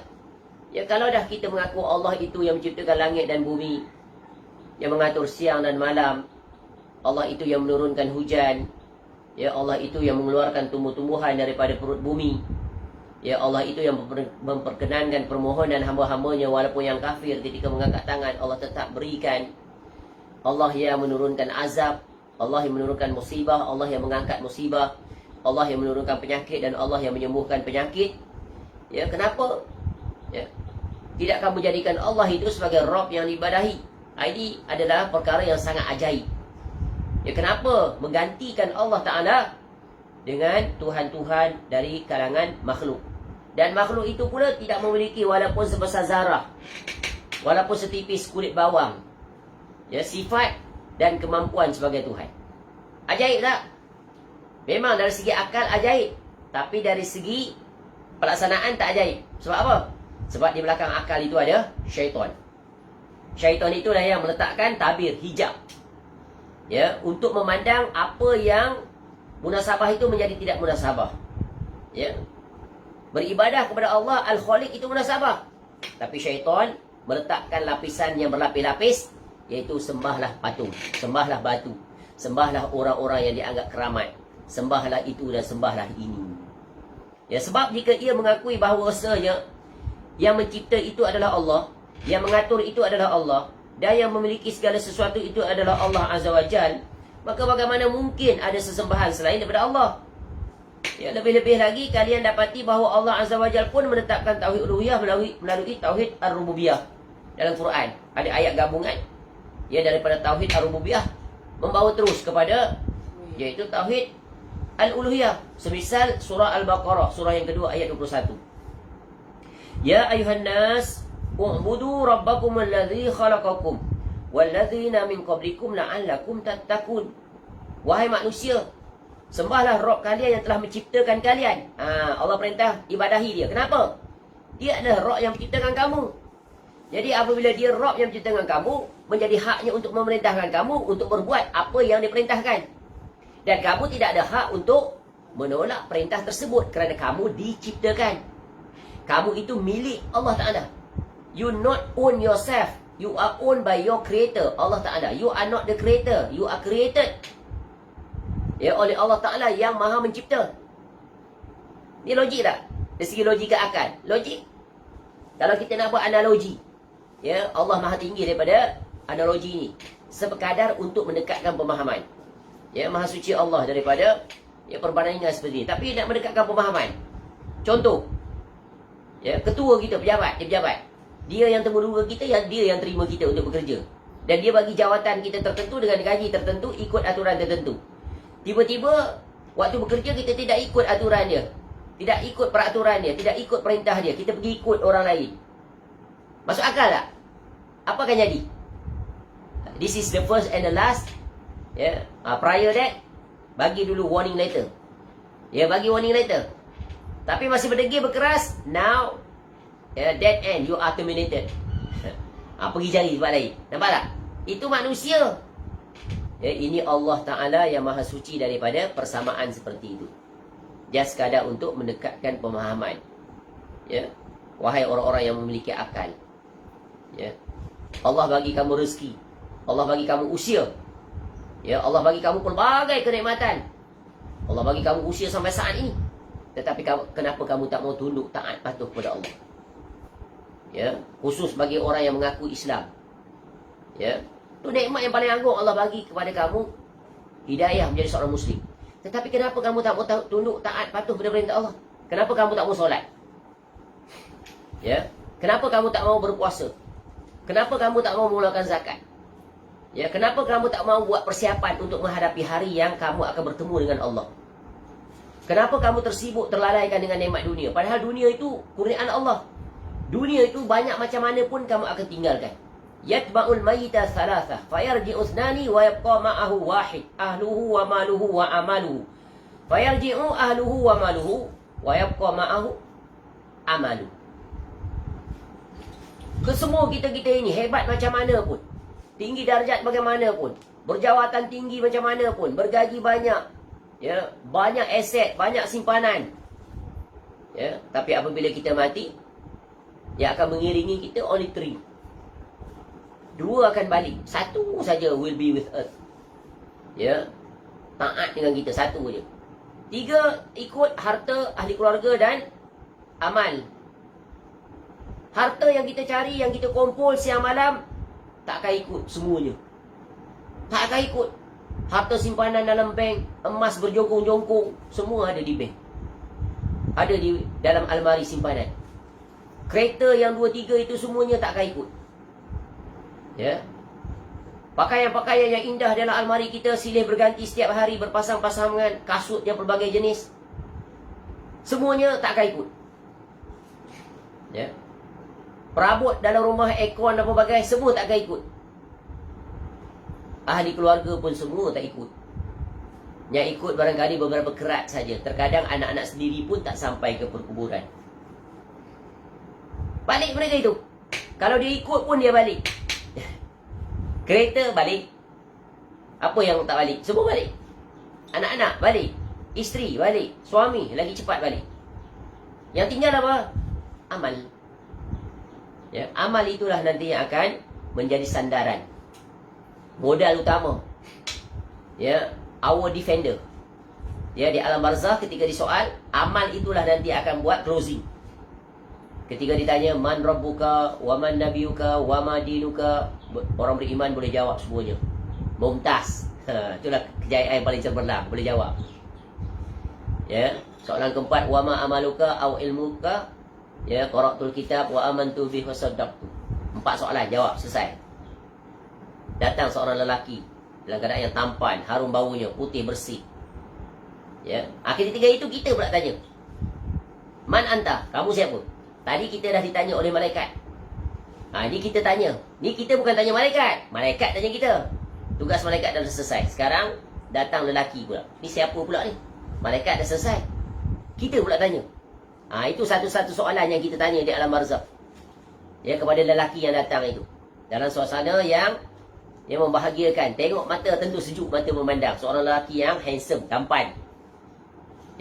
Kalau dah kita mengaku Allah itu yang menciptakan langit dan bumi, yang mengatur siang dan malam, Allah itu yang menurunkan hujan, Allah itu yang mengeluarkan tumbuh-tumbuhan daripada perut bumi, Allah itu yang memperkenankan permohonan hamba-hambanya walaupun yang kafir ketika mengangkat tangan, Allah tetap berikan. Allah yang menurunkan azab, Allah yang menurunkan musibah, Allah yang mengangkat musibah, Allah yang menurunkan penyakit dan Allah yang menyembuhkan penyakit. Kenapa? Tidak kamu jadikan Allah itu sebagai Rabb yang diibadahi? Ini adalah perkara yang sangat ajaib. Kenapa menggantikan Allah Ta'ala dengan Tuhan-Tuhan dari kalangan makhluk? Dan makhluk itu pula tidak memiliki walaupun sebesar zarah, walaupun setipis kulit bawang, sifat dan kemampuan sebagai Tuhan. Ajaib tak? Memang dari segi akal ajaib, tapi dari segi pelaksanaan tak ajaib. Sebab apa? Sebab di belakang akal itu ada syaitan. Syaitan itulah yang meletakkan tabir, hijab, untuk memandang apa yang munasabah itu menjadi tidak munasabah. Beribadah kepada Allah Al-Khaliq itu munasabah, tapi syaitan meletakkan lapisan yang berlapis-lapis iaitu sembahlah patung, sembahlah batu, sembahlah orang-orang yang dianggap keramat, sembahlah itu dan sembahlah ini. Ya, sebab jika ia mengakui bahawasanya yang mencipta itu adalah Allah, yang mengatur itu adalah Allah, dan yang memiliki segala sesuatu itu adalah Allah Azza wa Jal, maka bagaimana mungkin ada sesembahan selain daripada Allah? Ya, lebih-lebih lagi kalian dapati bahawa Allah Azza wa Jal pun menetapkan tauhid uluhiyah melalui tauhid ar-rububiyah. Dalam Quran ada ayat gabungan ya daripada tauhid ar-rububiyah membawa terus kepada iaitu tauhid al-uluhiyah. Semisal surah Al-Baqarah, surah yang kedua ayat 21. Ya ayuhan nas, u'budu rabbakum alladhi khalaqakum walladzina min qablikum la'allakum tattaqun. Wahai manusia, sembahlah Rabb kalian yang telah menciptakan kalian. Allah perintah ibadahi dia. Kenapa? Dia adalah Rabb yang menciptakan kamu. Jadi apabila dia Rabb yang menciptakan kamu, menjadi haknya untuk memerintahkan kamu untuk berbuat apa yang diperintahkan. Dan kamu tidak ada hak untuk menolak perintah tersebut kerana kamu diciptakan. Kamu itu milik Allah Ta'ala. You not own yourself. You are owned by your creator, Allah Ta'ala. You are not the creator. You are created ya oleh Allah Ta'ala yang maha mencipta. Ini logik tak? Dari segi logika akal. Logik. Kalau kita nak buat analogi, ya, Allah maha tinggi daripada analogi ini. Sekadar untuk mendekatkan pemahaman. Ya, maha suci Allah daripada ya perbandingan seperti ini. Tapi nak mendekatkan pemahaman. Contoh, ya, ketua kita, pejabat. Dia yang temuluga kita, dia yang terima kita untuk bekerja. Dan dia bagi jawatan kita tertentu dengan gaji tertentu, ikut aturan tertentu. Tiba-tiba waktu bekerja kita tidak ikut aturan dia, tidak ikut peraturan dia, tidak ikut perintah dia, kita pergi ikut orang lain. Masuk akal tak? Apa akan jadi? This is the first and the last. Ya, prior that, bagi dulu warning letter. Ya, bagi warning letter. Tapi masih berdegil berkeras, now dead end, you are terminated. Pergi cari tempat lain. Nampak tak? Itu manusia. Ya, ini Allah Ta'ala yang maha suci daripada persamaan seperti itu. Dia sekadar untuk mendekatkan pemahaman. Ya, wahai orang-orang yang memiliki akal. Ya, Allah bagi kamu rezeki, Allah bagi kamu usia. Ya, Allah bagi kamu pelbagai kenikmatan. Allah bagi kamu usia sampai saat ini. Tetapi kenapa kamu tak mau tunduk taat patuh kepada Allah? Ya, khusus bagi orang yang mengaku Islam. Ya, itu nikmat yang paling agung Allah bagi kepada kamu, hidayah menjadi seorang Muslim. Tetapi kenapa kamu tak mau tunduk taat patuh kepada perintah Allah? Kenapa kamu tak mau solat? Ya, kenapa kamu tak mau berpuasa? Kenapa kamu tak mau mengeluarkan zakat? Ya, kenapa kamu tak mau buat persiapan untuk menghadapi hari yang kamu akan bertemu dengan Allah? Kenapa kamu tersibuk terlalaikan dengan nikmat dunia? Padahal dunia itu kurniaan Allah. Dunia itu banyak macam mana pun kamu akan tinggalkan. Yatba'ul mayyita thalathah fayarji'u ithnani wa yabqa ma'ahu wahid ahluhu wa maluhu wa amaluhu. Fayarji'u ahluhu wa maluhu wa yabqa ma'ahu amaluhu. Kesemua kita-kita ini hebat macam mana pun, tinggi darjat bagaimanapun, berjawatan tinggi macam mana pun, bergaji banyak, ya, banyak aset, banyak simpanan. Ya, tapi apabila kita mati, yang akan mengiringi kita only 3. 2 akan balik, 1 saja will be with earth. Ya, taat dengan kita, 1 je. 3 ikut harta ahli keluarga dan amal. Harta yang kita cari, yang kita kumpul siang malam, tak akan ikut semuanya. Tak akan ikut. Harta simpanan dalam bank, emas berjongkong-jongkong, semua ada di bank. Ada di dalam almari simpanan. Kereta yang 2-3 itu semuanya tak akan ikut. Ya. Pakaian-pakaian yang indah dalam almari kita silih berganti setiap hari, berpasang-pasangan, kasut yang pelbagai jenis, semuanya tak akan ikut. Ya. Perabot dalam rumah, aircon dan pelbagai, semua tak akan ikut. Ahli keluarga pun semua tak ikut. Yang ikut barangkali beberapa kerat saja. Terkadang anak-anak sendiri pun tak sampai ke perkuburan. Balik mereka itu. Kalau dia ikut pun dia balik. Kereta balik. Apa yang tak balik? Semua balik. Anak-anak balik. Isteri balik. Suami lagi cepat balik. Yang tinggal apa? Amal. Ya, amal itulah nanti yang akan menjadi sandaran. modal utama. Ya, our defender. Ya, di alam barzah ketika disoal, amal itulah nanti akan buat closing. Ketika ditanya man rabbuka wa man nabiyuka wa ma dinuka, orang beriman boleh jawab semuanya. Mumtaz. Itulah kejayaan yang paling cemerlang, boleh jawab. Ya, soalan keempat, wa ma amaluka aw ilmuka? Ya, qara'tul kitab wa amantu bihi wa saddaqtu. 4 soalan jawab, selesai. Datang seorang lelaki dalam keadaan yang tampan, harum baunya, putih bersih. Ya, ketika itu kita pula tanya, man anta? Kamu siapa? Tadi kita dah ditanya oleh malaikat. Ini kita tanya. Ni kita bukan tanya malaikat. Malaikat tanya kita. Tugas malaikat dah selesai. Sekarang datang lelaki pula. Ni siapa pula ni? Malaikat dah selesai. Kita pula tanya. Itu satu-satu soalan yang kita tanya di alam barzakh. Ya, kepada lelaki yang datang itu. Dalam suasana yang membahagiakan. Tengok mata tentu sejuk mata memandang. Seorang lelaki yang handsome, tampan.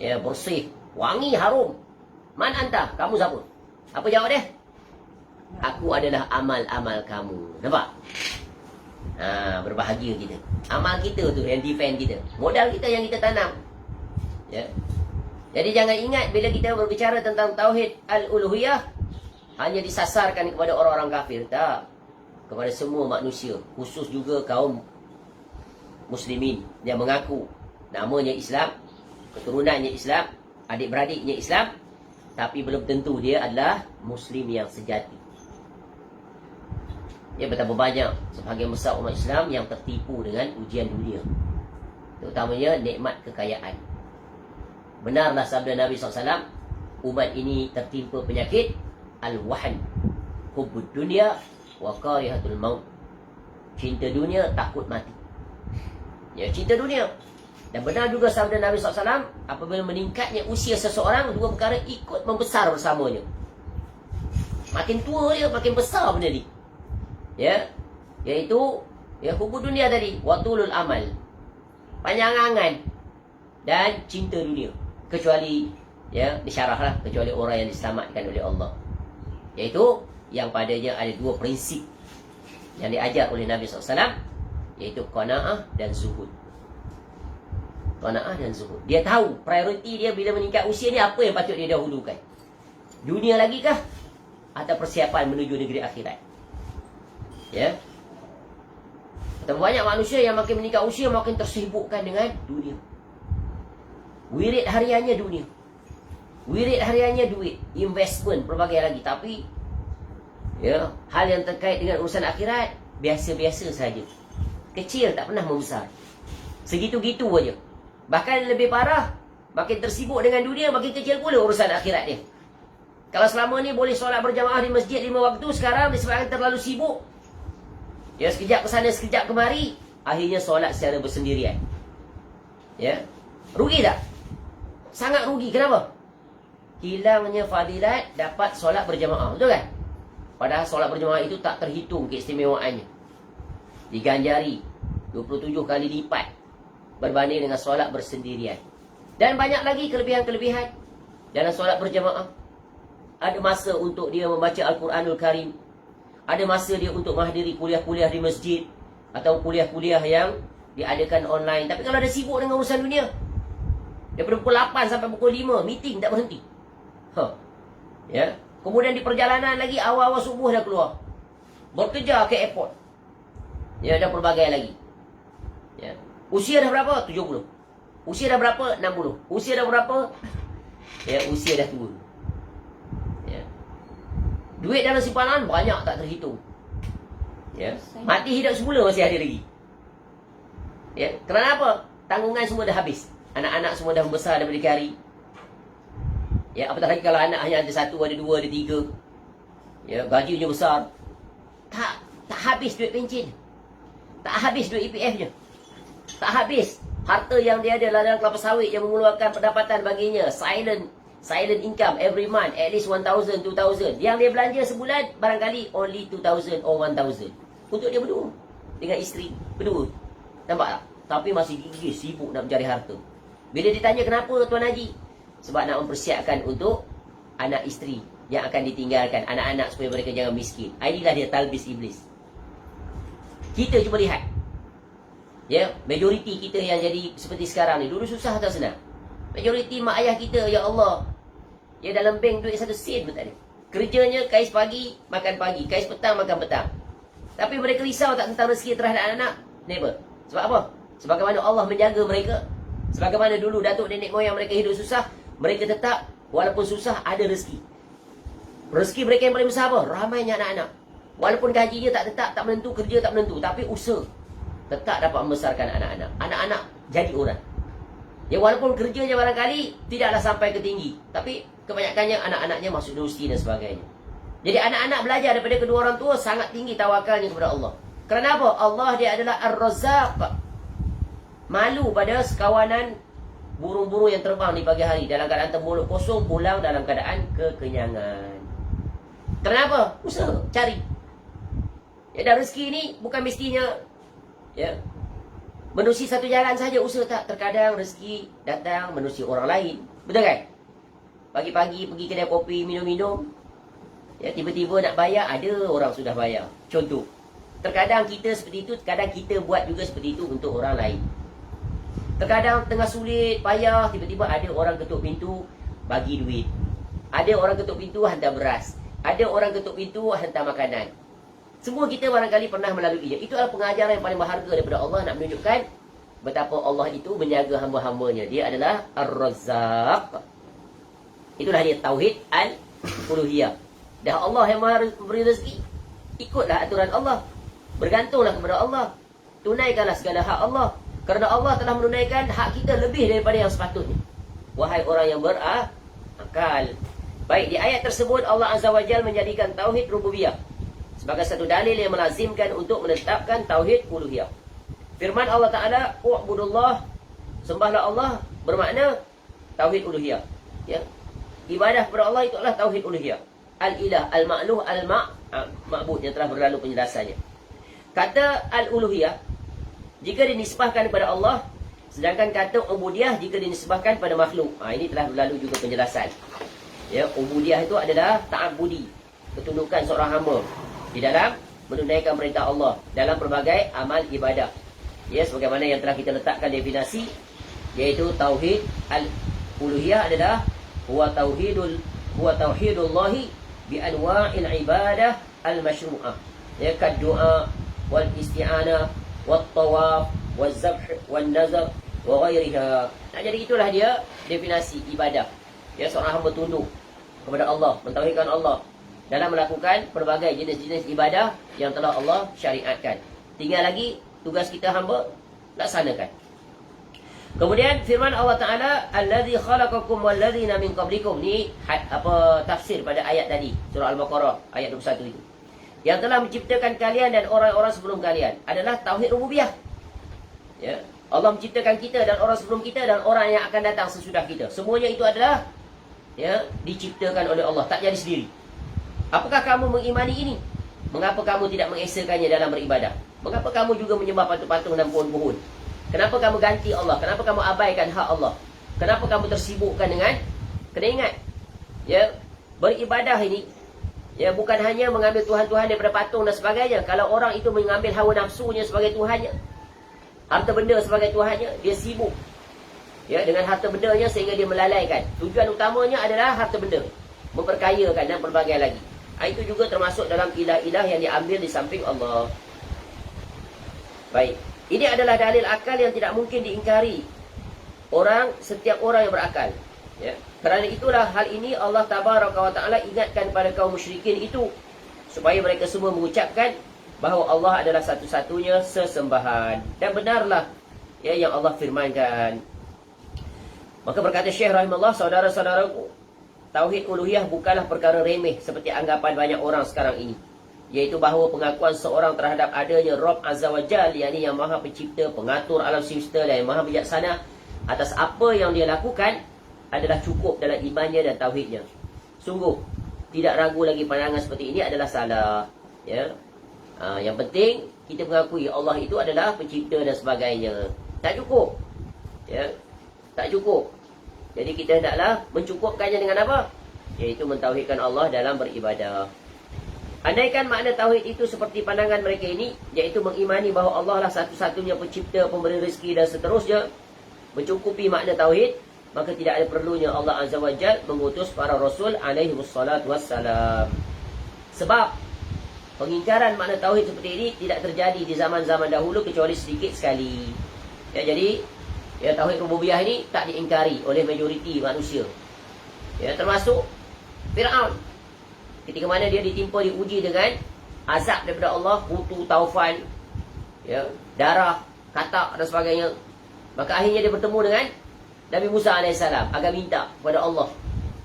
Ya, bersih, wangi, harum. Man anta? Kamu siapa? Apa jawab dia? Aku adalah amal-amal kamu. Nampak? Berbahagia kita. Amal kita tu yang defend kita. Modal kita yang kita tanam. Ya. Jadi jangan ingat bila kita berbicara tentang tauhid al-uluhiyah hanya disasarkan kepada orang-orang kafir. Tak. Kepada semua manusia, khusus juga kaum muslimin yang mengaku namanya Islam, keturunannya Islam, adik-beradiknya Islam, tapi belum tentu dia adalah Muslim yang sejati. Ya, betapa banyak sebahagian besar umat Islam yang tertipu dengan ujian dunia, terutamanya nikmat kekayaan. Benarlah sabda Nabi SAW, umat ini tertimpa penyakit al-wahn, hubbud dunia wa karihatul maut. Cinta dunia, takut mati. Ya, cinta dunia. Dan benar juga sabda Nabi SAW, apabila meningkatnya usia seseorang, dua perkara ikut membesar bersamanya. Makin tua dia, makin besar benda ni. Ya, iaitu hubub dunia tadi, watulul amal, panjang angan, dan cinta dunia. Kecuali, disyarahlah, kecuali orang yang diselamatkan oleh Allah. Iaitu, yang padanya ada dua prinsip yang diajar oleh Nabi SAW, iaitu qanaah dan zuhud. Qanaah dan zuhud. Dia tahu prioriti dia bila meningkat usia ni apa yang patut dia dahulukan. Dunia lagi kah? Atau persiapan menuju negeri akhirat? Ya. Betapa banyak manusia yang makin meningkat usia makin tersibukkan dengan dunia. Wirid hariannya dunia. Wirid hariannya duit, investment, pelbagai lagi. Tapi hal yang terkait dengan urusan akhirat biasa-biasa saja. Kecil, tak pernah membesar. Segitu-gitu aja. Bahkan lebih parah, makin tersibuk dengan dunia, makin kecil pula urusan akhirat dia. Kalau selama ni boleh solat berjamaah di masjid 5 waktu, sekarang disebabkan terlalu sibuk, sekejap ke sana, sekejap kemari, akhirnya solat secara bersendirian. Rugi tak? Sangat rugi. Kenapa? Hilangnya fadilat dapat solat berjamaah. Betul kan? Padahal solat berjamaah itu tak terhitung keistimewaannya. Diganjari 27 kali lipat berbanding dengan solat bersendirian. Dan banyak lagi kelebihan-kelebihan dalam solat berjamaah. Ada masa untuk dia membaca Al-Quranul Karim. Ada masa dia untuk menghadiri kuliah-kuliah di masjid atau kuliah-kuliah yang diadakan online. Tapi kalau ada sibuk dengan urusan dunia, daripada pukul 8 sampai pukul 5 meeting tak berhenti. Kemudian di perjalanan lagi, awal-awal subuh dah keluar, berkejar ke airport. Dan pelbagai lagi. Usia dah berapa? 70. Usia dah berapa? 60. Usia dah berapa? Usia dah tua. Duit dalam simpanan banyak tak terhitung. Mati hidup semula masih ada lagi. Kerana apa? Tanggungan semua dah habis. Anak-anak semua dah membesar, dah berdikari. Apatah lagi kalau anak hanya ada 1, ada 2, ada 3. Gajinya besar. Tak habis duit pencen. Tak habis duit EPF-nya. Tak habis harta yang dia ada dalam kelapa sawit yang mengeluarkan pendapatan baginya. Silent income every month, at least 1,000, 2,000. Yang dia belanja sebulan, barangkali only 2,000 or 1,000. Untuk dia berdua. Dengan isteri, berdua. Nampak tak? Tapi masih gigih, sibuk nak mencari harta. Bila ditanya kenapa Tuan Haji? Sebab nak mempersiapkan untuk anak isteri yang akan ditinggalkan, anak-anak supaya mereka jangan miskin. Inilah dia talbis iblis. Kita cuba lihat. Ya, majoriti kita yang jadi seperti sekarang ni, dulu susah atau senang? Majoriti mak ayah kita, ya Allah, ya dalam bank duit 1 sen pun tak ada. Kerjanya kais pagi, makan pagi, kais petang, makan petang. Tapi mereka risau tak tentang rezeki terhadap anak-anak? Never. Sebab apa? Sebagaimana Allah menjaga mereka. Sebagaimana dulu datuk nenek moyang mereka hidup susah, mereka tetap walaupun susah ada rezeki. Rezeki mereka yang paling besar apa? Ramainya anak-anak. Walaupun gajinya tak tetap, tak menentu, kerja tak menentu, tapi usaha tetap dapat membesarkan anak-anak. Anak-anak jadi orang. Ya walaupun kerjanya barangkali tidaklah sampai ke tinggi, tapi kebanyakannya anak-anaknya masuk universiti dan sebagainya. Jadi anak-anak belajar daripada kedua orang tua sangat tinggi tawakalnya kepada Allah. Kerana apa? Allah dia adalah Ar-Razzaq. Malu pada sekawanan burung-burung yang terbang di pagi hari dalam keadaan termulut kosong, pulang dalam keadaan kekenyangan. Kenapa? Usaha, cari. Ya, dan rezeki ni bukan mestinya ya menerusi satu jalan saja, usaha tak. Terkadang rezeki datang menerusi orang lain. Betul kan? Pagi-pagi pergi kedai kopi, minum-minum. Ya, tiba-tiba nak bayar, ada orang sudah bayar. Contoh. Terkadang kita seperti itu, terkadang kita buat juga seperti itu untuk orang lain. Terkadang tengah sulit, payah, tiba-tiba ada orang ketuk pintu, bagi duit. Ada orang ketuk pintu, hantar beras. Ada orang ketuk pintu, hantar makanan. Semua kita barangkali pernah melaluinya. Itu adalah pengajaran yang paling berharga daripada Allah, nak menunjukkan betapa Allah itu menjaga hamba-hambanya. Dia adalah Ar-Razzaq. Itulah dia tauhid al-uluhiyah. Dah Allah yang maha beri rezeki, ikutlah aturan Allah. Bergantunglah kepada Allah. Tunaikanlah segala hak Allah. Kerana Allah telah menunaikan hak kita lebih daripada yang sepatutnya. Wahai orang yang berakal. Baik, di ayat tersebut Allah Azza wa Jalla menjadikan tauhid rububiyah sebagai satu dalil yang melazimkan untuk menetapkan tauhid uluhiyah. Firman Allah Ta'ala, "U'budullah", sembahlah Allah, bermakna tauhid uluhiyah. Ya. Ibadah kepada Allah itu adalah tauhid uluhiyah. Al-ilah, al-ma'luh, al-ma'bud yang telah berlalu penjelasannya. Kata al-uluhiyah jika dinisbahkan kepada Allah, sedangkan kata ubudiyah jika dinisbahkan pada makhluk. Ini telah berlalu juga penjelasan. Ya, ubudiyah itu adalah ta'abudi, ketundukan seorang hamba di dalam menunaikan perintah Allah dalam pelbagai amal ibadah. Ya, sebagaimana yang telah kita letakkan definisi, yaitu tauhid al-uluhiyah adalah huwa tauhidullahi bi anwa'il ibadah al-masyru'ah. Ya, kad doa wal isti'anah wat tawaf wal zabh wal nazar wa ghairiha. Jadi itulah dia definisi ibadah. Ya, seorang hamba tunduk kepada Allah, mentauhidkan Allah dalam melakukan pelbagai jenis-jenis ibadah yang telah Allah syariatkan. Tinggal lagi tugas kita hamba laksanakan. Kemudian firman Allah Ta'ala, "Allazi khalaqakum walladzina min qablikum", ni tafsir pada ayat tadi, surah Al-Baqarah ayat 21 itu. Yang telah menciptakan kalian dan orang-orang sebelum kalian, adalah tauhid rububiyah. Ya, Allah menciptakan kita dan orang sebelum kita dan orang yang akan datang sesudah kita. Semuanya itu adalah diciptakan oleh Allah, tak jadi sendiri. Apakah kamu mengimani ini? Mengapa kamu tidak mengesakannya dalam beribadah? Mengapa kamu juga menyembah patung-patung dan pohon-pohon? Kenapa kamu ganti Allah? Kenapa kamu abaikan hak Allah? Kenapa kamu tersibukkan dengan kena ingat, beribadah ini bukan hanya mengambil Tuhan-Tuhan daripada patung dan sebagainya. Kalau orang itu mengambil hawa nafsunya sebagai Tuhannya, harta benda sebagai Tuhannya, dia sibuk dengan harta bendanya sehingga dia melalaikan tujuan utamanya adalah harta benda, memperkayakan dan pelbagai lagi. Itu juga termasuk dalam ilah-ilah yang diambil di samping Allah. Baik, ini adalah dalil akal yang tidak mungkin diingkari setiap orang yang berakal. Kerana itulah hal ini Allah Tabaraka wa Ta'ala ingatkan pada kaum musyrikin itu, supaya mereka semua mengucapkan bahawa Allah adalah satu-satunya sesembahan. Dan benarlah yang Allah firmankan. Maka berkata Syekh rahimahullah, saudara-saudaraku, tauhid uluhiyah bukanlah perkara remeh seperti anggapan banyak orang sekarang ini, iaitu bahawa pengakuan seorang terhadap adanya Rabb Azza wa Jal, yakni yang maha pencipta, pengatur alam semesta dan yang maha bijaksana atas apa yang dia lakukan, adalah cukup dalam imannya dan tauhidnya. Sungguh tidak ragu lagi pandangan seperti ini adalah salah. Yang penting kita mengakui Allah itu adalah pencipta dan sebagainya. Tak cukup. Tak cukup. Jadi kita hendaklah mencukupkannya dengan apa? Iaitu mentauhidkan Allah dalam beribadah. Andaikan makna tauhid itu seperti pandangan mereka ini, iaitu mengimani bahawa Allah lah satu-satunya pencipta, pemberi rezeki dan seterusnya, mencukupi makna tauhid, maka tidak ada perlunya Allah Azza wa Jalla mengutus para rasul alaihi wassalatu wassalam. Sebab pengingkaran makna tauhid seperti ini tidak terjadi di zaman-zaman dahulu kecuali sedikit sekali. Ya, jadi tauhid rububiyah ini tak diingkari oleh majoriti manusia. Ya, termasuk Fir'aun. Ketika mana dia ditimpa, diuji dengan azab daripada Allah, kutu, taufan, ya, darah, katak dan sebagainya. Maka akhirnya dia bertemu dengan Nabi Musa AS agar minta kepada Allah,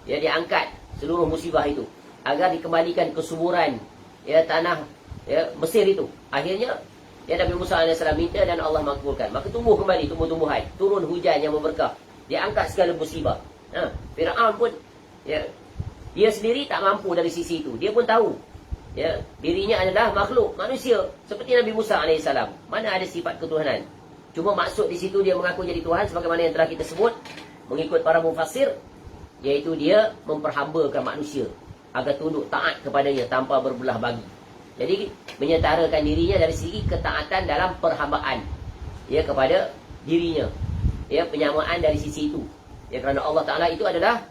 ya, diangkat seluruh musibah itu, agar dikembalikan kesuburan, ya, tanah, ya, Mesir itu. Akhirnya Nabi Musa AS minta dan Allah makbulkan. Maka tumbuh kembali tumbuh-tumbuhan, turun hujan yang memberkah, dia angkat segala musibah. Fir'aun pun, ya, dia sendiri tak mampu dari sisi itu. Dia pun tahu, ya, dirinya adalah makhluk manusia seperti Nabi Musa AS. Mana ada sifat ketuhanan. Cuma maksud di situ dia mengaku jadi Tuhan, sebagaimana yang telah kita sebut mengikut para mufassir, iaitu dia memperhambakan manusia agar tunduk taat kepadanya tanpa berbelah bagi. Jadi menyetarakan dirinya dari segi ketaatan dalam perhambaan, ya, kepada dirinya, ya, penyamaan dari sisi itu, ya, kerana Allah Ta'ala itu adalah,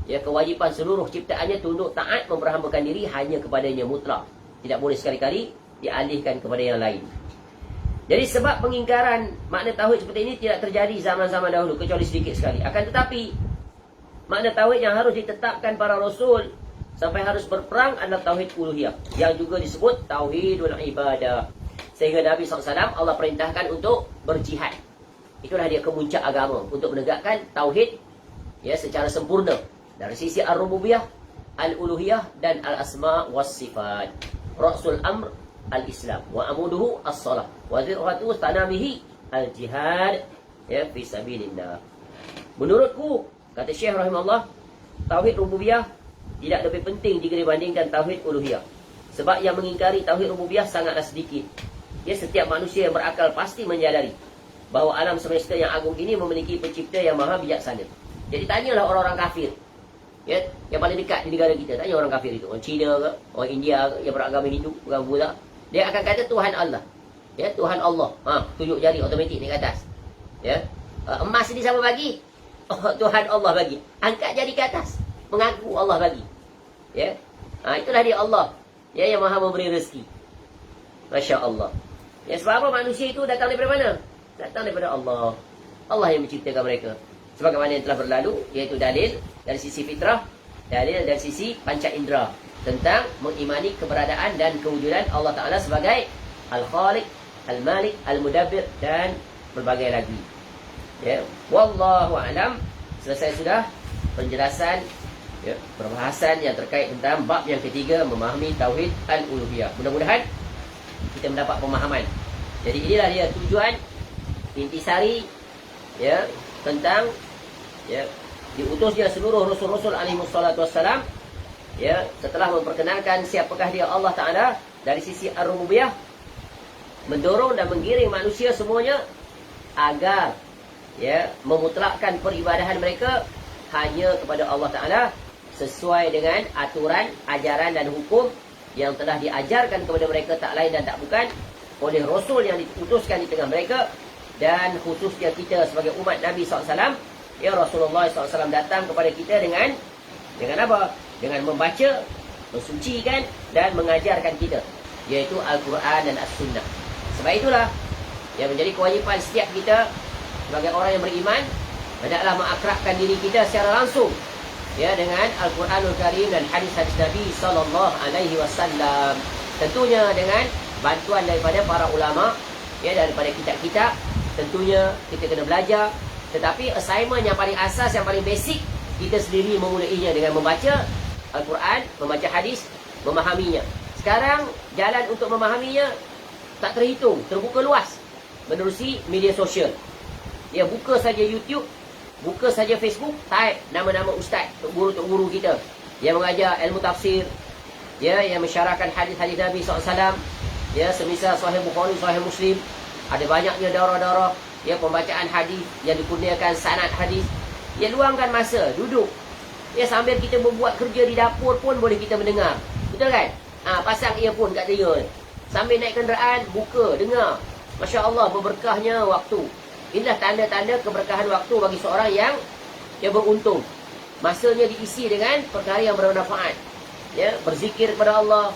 ya, kewajipan seluruh ciptaannya tunduk taat memperhambakan diri hanya kepadanya mutlak. Tidak boleh sekali-kali dialihkan kepada yang lain. Jadi sebab pengingkaran makna tauhid seperti ini tidak terjadi zaman-zaman dahulu kecuali sedikit sekali. Akan tetapi makna tauhid yang harus ditetapkan para rasul sampai harus berperang adalah tauhid uluhiyah, yang juga disebut tauhidul ibadah. Sehingga Nabi SAW Allah perintahkan untuk berjihad. Itulah dia kemuncak agama, untuk menegakkan tauhid, ya, secara sempurna dari sisi ar-rububiyah, al-uluhiyah dan al-asma was sifat. Ra'sul amr al-Islam wa amuduhu as-salah wa zir'atu tanamihi al-jihad, ya, fi sabilillah. Menurutku, kata Syekh rahimahullah, tauhid rububiyah tidak lebih penting jika dibandingkan tauhid uluhiyah. Sebab yang mengingkari tauhid rububiyah sangatlah sedikit. Ya, setiap manusia yang berakal pasti menyadari bahawa alam semesta yang agung ini memiliki pencipta yang maha bijaksana. Jadi tanyalah orang-orang kafir, ya, yang paling dekat di negara kita, tanya orang kafir itu, orang Cina ke, orang India ke, yang beragama Hindu, bukan Buddha, dia akan kata Tuhan Allah. Ya, Tuhan Allah. Tunjuk jari automatik naik ke atas. Ya. Emas ni siapa bagi? Tuhan Allah bagi. Angkat jari ke atas, mengaku Allah bagi. Ya. Itulah dia Allah, ya, yang maha memberi rezeki. Masya Allah. Ya, sebab apa manusia itu datang daripada mana? Datang daripada Allah. Allah yang menciptakan mereka. Sebagaimana yang telah berlalu, iaitu dalil dari sisi fitrah, dalil dari sisi panca indera, tentang mengimani keberadaan dan kewujudan Allah Ta'ala sebagai Al-Khaliq, Al-Malik, Al-Mudabbir dan berbagai lagi. Ya, wallahu a'lam. Selesai sudah penjelasan, ya, perbahasan yang terkait tentang bab yang ketiga, memahami tauhid al-uluhiyah. Mudah-mudahan kita mendapat pemahaman. Jadi inilah dia tujuan intisari, ya, tentang, ya, diutusnya seluruh rasul-rasul alaihi wassalatu wassalam, ya, setelah memperkenalkan siapakah dia Allah Ta'ala dari sisi ar-rububiyah, mendorong dan menggiring manusia semuanya agar, ya, memutlakkan peribadahan mereka hanya kepada Allah Ta'ala sesuai dengan aturan, ajaran dan hukum yang telah diajarkan kepada mereka tak lain dan tak bukan oleh Rasul yang diutuskan di tengah mereka. Dan khususnya kita sebagai umat Nabi SAW, ya, Rasulullah SAW datang kepada kita dengan apa? Dengan membaca, mensucikan dan mengajarkan kita, yaitu Al-Quran dan As-Sunnah. Sebab itulah yang menjadi kewajipan setiap kita sebagai orang yang beriman, hendaklah mengakrabkan diri kita secara langsung, ya, dengan Al-Quranul Karim dan hadis-hadis Nabi SAW. Tentunya dengan bantuan daripada para ulama, ya, daripada kitab-kitab. Tentunya kita kena belajar. Tetapi assignment yang paling asas, yang paling basic, kita sendiri memulainya dengan membaca Al-Quran, membaca hadis, memahaminya. Sekarang jalan untuk memahaminya tak terhitung, terbuka luas menerusi media sosial. Ya, buka saja YouTube, buka saja Facebook, type nama-nama ustaz, tok guru kita yang mengajar ilmu tafsir, ya, yang mensyarahkan hadis-hadis Nabi SAW, ya, semisal Sahih Bukhari, Sahih Muslim. Ada banyaknya darah-darah, ya, pembacaan hadis yang dikurniakan sanad hadis. Ya, luangkan masa, duduk, ya, sambil kita membuat kerja di dapur pun boleh kita mendengar. Betul kan? Pasang earphone kat telinga ni. Sambil naik kenderaan, buka, dengar. Masya Allah, berberkahnya waktu. Inilah tanda-tanda keberkahan waktu bagi seorang yang beruntung. Masanya diisi dengan perkara yang bermanfaat. Ya, berzikir kepada Allah.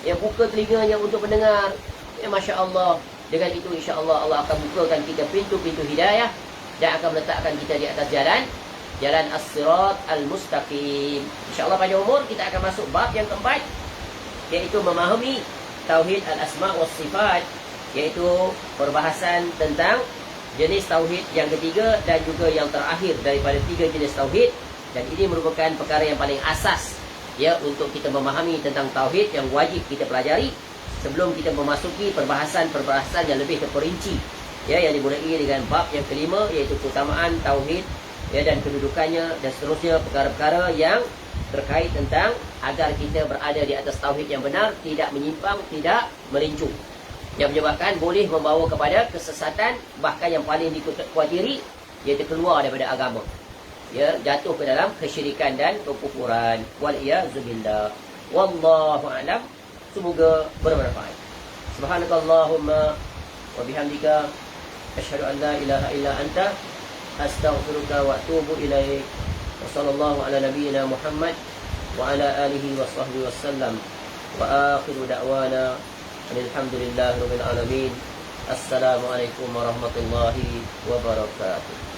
Ya, buka telinganya untuk mendengar. Ya, Masya Allah. Dengan itu insya Allah Allah akan bukakan kita pintu-pintu hidayah dan akan meletakkan kita di atas jalan as-sirat al-mustaqim. InsyaAllah panjang umur kita akan masuk bab yang keempat, iaitu memahami tauhid al-asma' wa sifat, iaitu perbahasan tentang jenis tauhid yang ketiga dan juga yang terakhir daripada 3 jenis tauhid. Dan ini merupakan perkara yang paling asas ya untuk kita memahami tentang tauhid yang wajib kita pelajari sebelum kita memasuki perbahasan yang lebih terperinci ya, yang dimulai dengan bab yang kelima, iaitu keutamaan tauhid ya, dan kedudukannya dan seterusnya, perkara-perkara yang terkait tentang agar kita berada di atas tauhid yang benar, tidak menyimpang, tidak merincu, yang menyebabkan boleh membawa kepada kesesatan, bahkan yang paling dikhawatiri iaitu keluar daripada agama ya, jatuh ke dalam kesyirikan dan kekufuran. Wal-iyazubillah. Wallahu a'lam. Semoga bermanfaat. Subhanakallahumma wa bihamdika asyhadu an la ilaha illa anta astaghfiruka wa atubu ilaik. Wa sallallahu ala nabiyyina Muhammad wa ala alihi wa sahbihi wasallam. Wa akhiru da'wana alhamdulillahi rabbil alamin. Assalamualaikum warahmatullahi wabarakatuh.